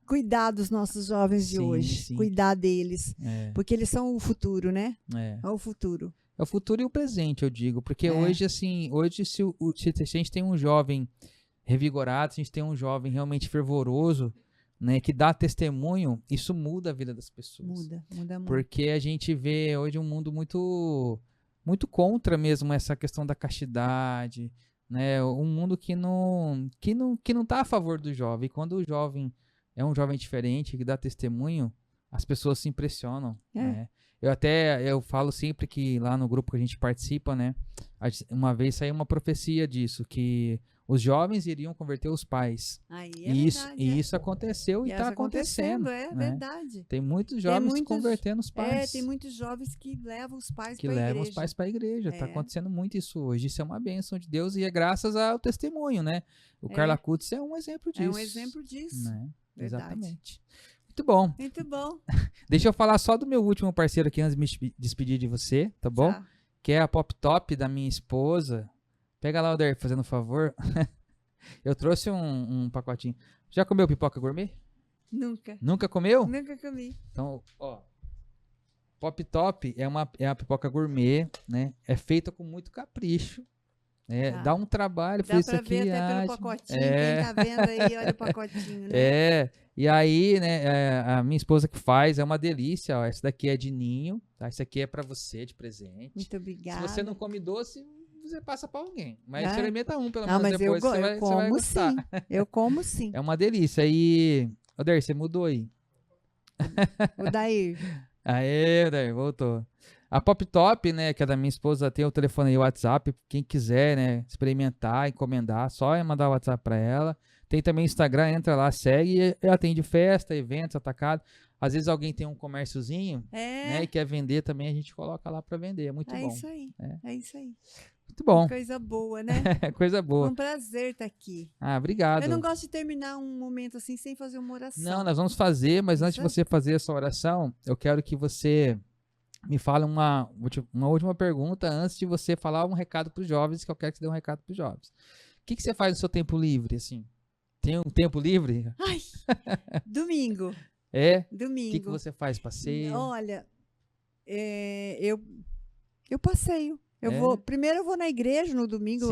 cuidar dos nossos jovens de sim, hoje, sim, cuidar deles, é, porque eles são o futuro, né? é. É o futuro. É o futuro e o presente, eu digo, porque É, hoje, assim, hoje se a gente tem um jovem revigorado, se a gente tem um jovem realmente fervoroso, né, que dá testemunho, isso muda a vida das pessoas. muda muito. Porque a gente vê hoje um mundo muito contra mesmo essa questão da castidade, né? Um mundo que não tá a favor do jovem. E quando o jovem é um jovem diferente, que dá testemunho, as pessoas se impressionam, É. né? Eu falo sempre que lá no grupo que a gente participa, né? Uma vez saiu uma profecia disso, que os jovens iriam converter os pais. Aí E isso aconteceu e está acontecendo. é né? verdade. Tem muitos jovens muitos- convertendo os pais. Tem muitos jovens que levam os pais Que para a levam igreja. os pais para a igreja. Está É. acontecendo muito isso hoje. Isso é uma bênção de Deus e é graças ao testemunho, né? O Carla Acutis é um exemplo disso. É um exemplo disso. Né? Verdade. Exatamente. Muito bom. Muito bom. Deixa eu falar só do meu último parceiro aqui antes de me despedir de você, tá bom? Tá. Que é a Pop Top da minha esposa. Pega lá, Oder, fazendo um favor. Eu trouxe um pacotinho. Já comeu pipoca gourmet? Nunca. Nunca comeu? Nunca comi. Então, ó. Pop Top é uma pipoca gourmet, né? É feita com muito capricho. Né? Tá. Dá um trabalho. Dá pra ver até pelo pacotinho. Quem tá vendo aí, olha o pacotinho, né? E aí, né, a minha esposa que faz, é uma delícia, ó. Essa daqui é de ninho, tá? Essa aqui é pra você, de presente. Muito obrigada. Se você não come doce, você passa pra alguém. Mas Ah. experimenta um, pelo Não, menos mas depois, você vai como gostar. sim. Eu como sim. É uma delícia. E, Oder, você mudou aí. O Daí. Aê, Oder, voltou. A Pop Top, né, que é da minha esposa, tem o telefone aí, o WhatsApp. Quem quiser, né, experimentar, encomendar, só é mandar o WhatsApp pra ela. Tem também o Instagram, entra lá, segue e atende festa, eventos, atacado. Às vezes alguém tem um comérciozinho, né, e quer vender também, a gente coloca lá pra vender. É muito bom. Isso aí. É isso aí. Muito bom. Coisa boa, né? Coisa boa. Um prazer estar aqui. Ah, obrigado. Eu não gosto de terminar um momento assim sem fazer uma oração. Não, nós vamos fazer, mas antes de você fazer essa oração, eu quero que você me fale uma última pergunta antes de você falar um recado para os jovens, que eu quero que você dê um recado para os jovens. O que você faz no seu tempo livre, assim? Tem um tempo livre? Ai, domingo. O Domingo. que você faz? Passeio? Olha, eu passeio. Primeiro eu vou na igreja no domingo,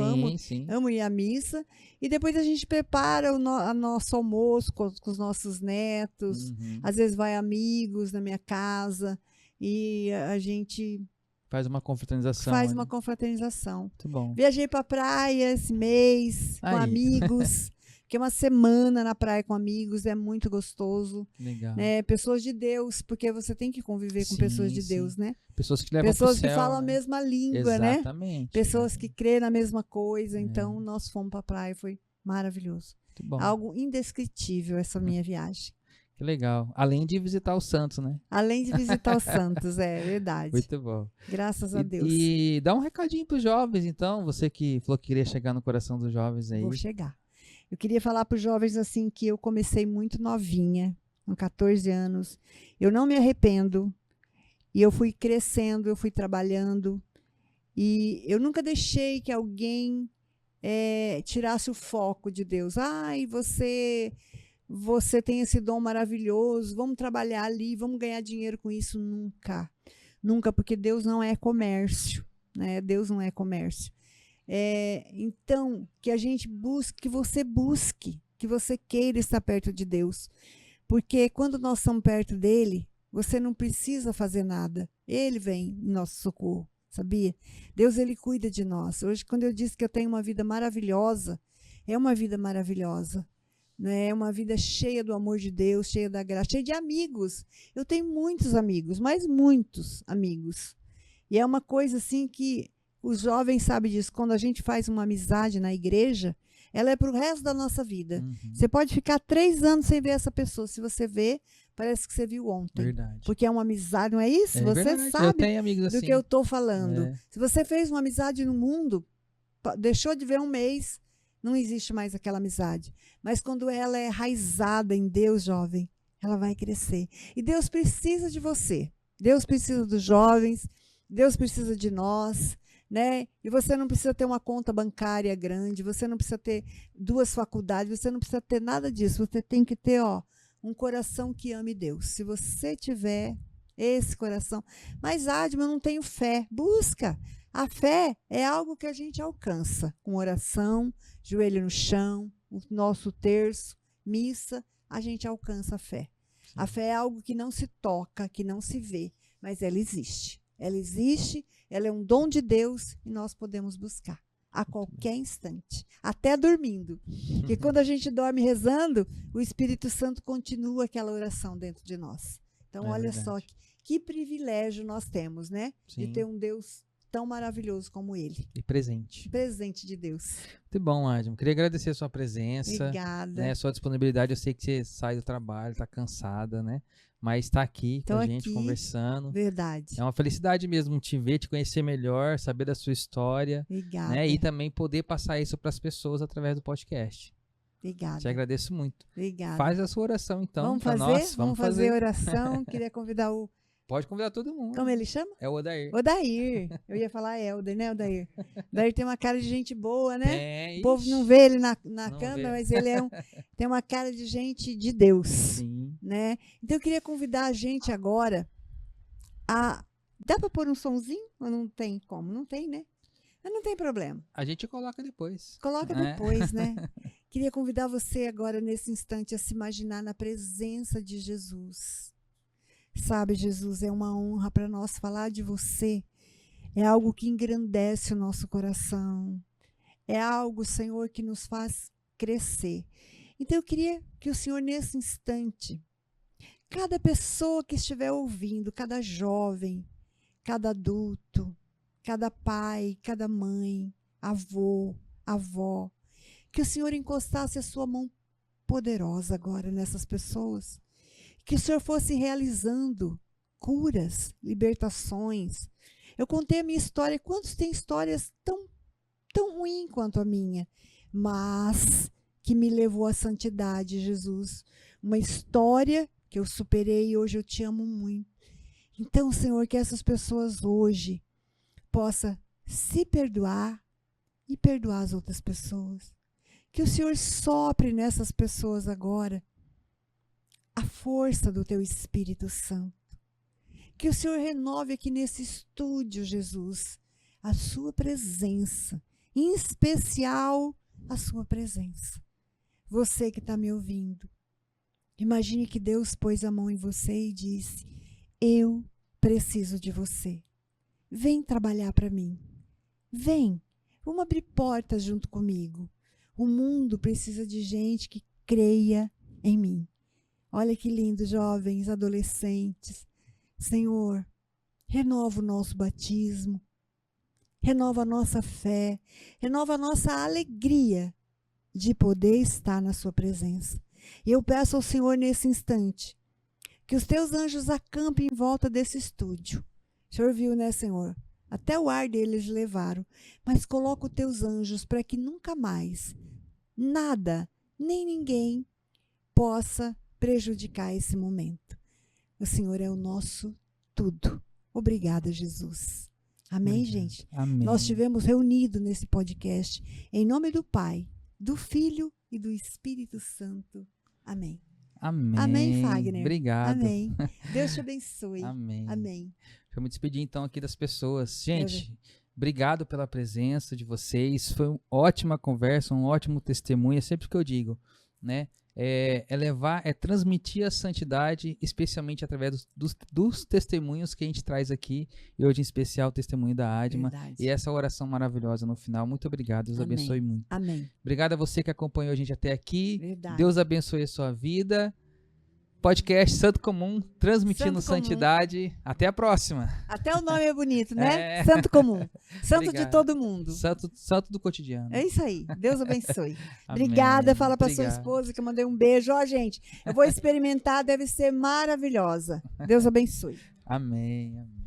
amo ir à missa. E depois a gente prepara o nosso almoço com os nossos netos. Uhum. Às vezes vai amigos na minha casa. E a gente faz uma confraternização. Muito bom. Viajei para praia esse mês com amigos. Que é uma semana na praia com amigos, é muito gostoso. Legal. Né? Pessoas de Deus, porque você tem que conviver com pessoas de Deus, né? Pessoas que levam Pessoas pro céu, que falam né? a mesma língua, Exatamente. né? Pessoas que crêem na mesma coisa. Então, nós fomos para a praia, foi maravilhoso. Muito bom. Algo indescritível essa minha viagem. Que legal. Além de visitar os santos, né? Além de visitar os santos, é verdade. Muito bom. Graças a Deus. E dá um recadinho para os jovens, então. Você que falou que queria chegar no coração dos jovens aí. Vou chegar. Eu queria falar para os jovens assim que eu comecei muito novinha, com 14 anos. Eu não me arrependo. E eu fui crescendo, eu fui trabalhando. E eu nunca deixei que alguém tirasse o foco de Deus. Ai, você tem esse dom maravilhoso, vamos trabalhar ali, vamos ganhar dinheiro com isso. Nunca. Nunca, porque Deus não é comércio. Né? Deus não é comércio. Então, que a gente busque, que você queira estar perto de Deus. Porque quando nós estamos perto dele, você não precisa fazer nada. Ele vem em nosso socorro, sabia? Deus, ele cuida de nós. Hoje, quando eu disse que eu tenho uma vida maravilhosa, é uma vida maravilhosa. Né? É uma vida cheia do amor de Deus, cheia da graça, cheia de amigos. Eu tenho muitos amigos, mas muitos amigos. E é uma coisa assim que os jovens sabem disso. Quando a gente faz uma amizade na igreja, ela é para o resto da nossa vida. Você pode ficar 3 anos sem ver essa pessoa. Se você vê, parece que você viu ontem. Verdade. Porque é uma amizade, não é isso? Você verdade. sabe eu tenho amigos do assim. que eu estou falando. Se você fez uma amizade no mundo, deixou de ver um mês, não existe mais aquela amizade. Mas quando ela é enraizada em Deus, jovem, ela vai crescer. E Deus precisa de você. Deus precisa dos jovens. Deus precisa de nós. Né? E você não precisa ter uma conta bancária grande, você não precisa ter 2 faculdades, você não precisa ter nada disso. Você tem que ter um coração que ame Deus. Se você tiver esse coração. Mas, Adma, eu não tenho fé. Busca. A fé é algo que a gente alcança com oração, joelho no chão, o nosso terço, missa, a gente alcança a fé. Sim. A fé é algo que não se toca, que não se vê, mas ela existe. Ela existe, ela é um dom de Deus e nós podemos buscar a qualquer instante, até dormindo. Porque quando a gente dorme rezando, o Espírito Santo continua aquela oração dentro de nós. Então, olha verdade. Só que privilégio nós temos, né? Sim. De ter um Deus tão maravilhoso como ele. E presente. Presente de Deus. Muito bom, Adma. Queria agradecer a sua presença. Obrigada. Né, a sua disponibilidade. Eu sei que você sai do trabalho, está cansada, né? Mas está aqui com a gente, conversando. Verdade. É uma felicidade mesmo te ver, te conhecer melhor, saber da sua história. Obrigada. Né, e também poder passar isso para as pessoas através do podcast. Obrigada. Te agradeço muito. Obrigada. Faz a sua oração, então. Vamos fazer? Nós. Vamos fazer oração. Queria convidar o... Pode convidar todo mundo. Como ele chama? É o Odair. Odair. Eu ia falar Helder, né, Odair? Odair tem uma cara de gente boa, né? O povo não vê ele na câmera, mas ele tem uma cara de gente de Deus. Sim. Né? Então eu queria convidar a gente agora a... Dá para pôr um sonzinho? Ou não tem como? Não tem, né? Mas não tem problema. A gente coloca depois. Coloca depois, né? Queria convidar você agora, nesse instante, a se imaginar na presença de Jesus. Sabe, Jesus, é uma honra para nós falar de você. É algo que engrandece o nosso coração. É algo, Senhor, que nos faz crescer. Então, eu queria que o Senhor, nesse instante, cada pessoa que estiver ouvindo, cada jovem, cada adulto, cada pai, cada mãe, avô, avó, que o Senhor encostasse a sua mão poderosa agora nessas pessoas. Que o Senhor fosse realizando curas, libertações. Eu contei a minha história. Quantos têm histórias tão ruins quanto a minha? Mas que me levou à santidade, Jesus. Uma história que eu superei e hoje eu te amo muito. Então, Senhor, que essas pessoas hoje possam se perdoar e perdoar as outras pessoas. Que o Senhor sopre nessas pessoas agora a força do teu Espírito Santo. Que o Senhor renove aqui nesse estúdio, Jesus, a sua presença, em especial a sua presença. Você que está me ouvindo, imagine que Deus pôs a mão em você e disse: eu preciso de você. Vem trabalhar para mim. Vem, vamos abrir portas junto comigo. O mundo precisa de gente que creia em mim. Olha que lindo, jovens, adolescentes. Senhor, renova o nosso batismo, renova a nossa fé, renova a nossa alegria de poder estar na sua presença. E eu peço ao Senhor nesse instante, que os teus anjos acampem em volta desse estúdio. O Senhor viu, né, Senhor? Até o ar deles levaram. Mas coloca os teus anjos para que nunca mais nada, nem ninguém possa prejudicar esse momento. O Senhor é o nosso tudo. Obrigada, Jesus. Amém, gente? Amém. Nós estivemos reunidos nesse podcast em nome do Pai, do Filho e do Espírito Santo. Amém. Amém. Amém, Fagner. Obrigado. Amém. Deus te abençoe. Amém. Amém. Deixa eu me despedir então aqui das pessoas. Gente, Obrigado pela presença de vocês. Foi uma ótima conversa, um ótimo testemunho. É sempre o que eu digo, né? É transmitir a santidade, especialmente através dos testemunhos que a gente traz aqui, e hoje em especial o testemunho da Adma. Verdade. E essa oração maravilhosa no final. Muito obrigado, Deus abençoe muito. Amém. Obrigado a você que acompanhou a gente até aqui. Verdade. Deus abençoe a sua vida. Podcast Santo Comum, transmitindo santidade. Até a próxima. Até o nome é bonito, né? Santo Comum. Santo Obrigado. de todo mundo. Santo do cotidiano. É isso aí. Deus abençoe. Amém. Obrigada. Fala para sua Obrigado. esposa que eu mandei um beijo. Ó, gente, eu vou experimentar, deve ser maravilhosa. Deus abençoe. Amém.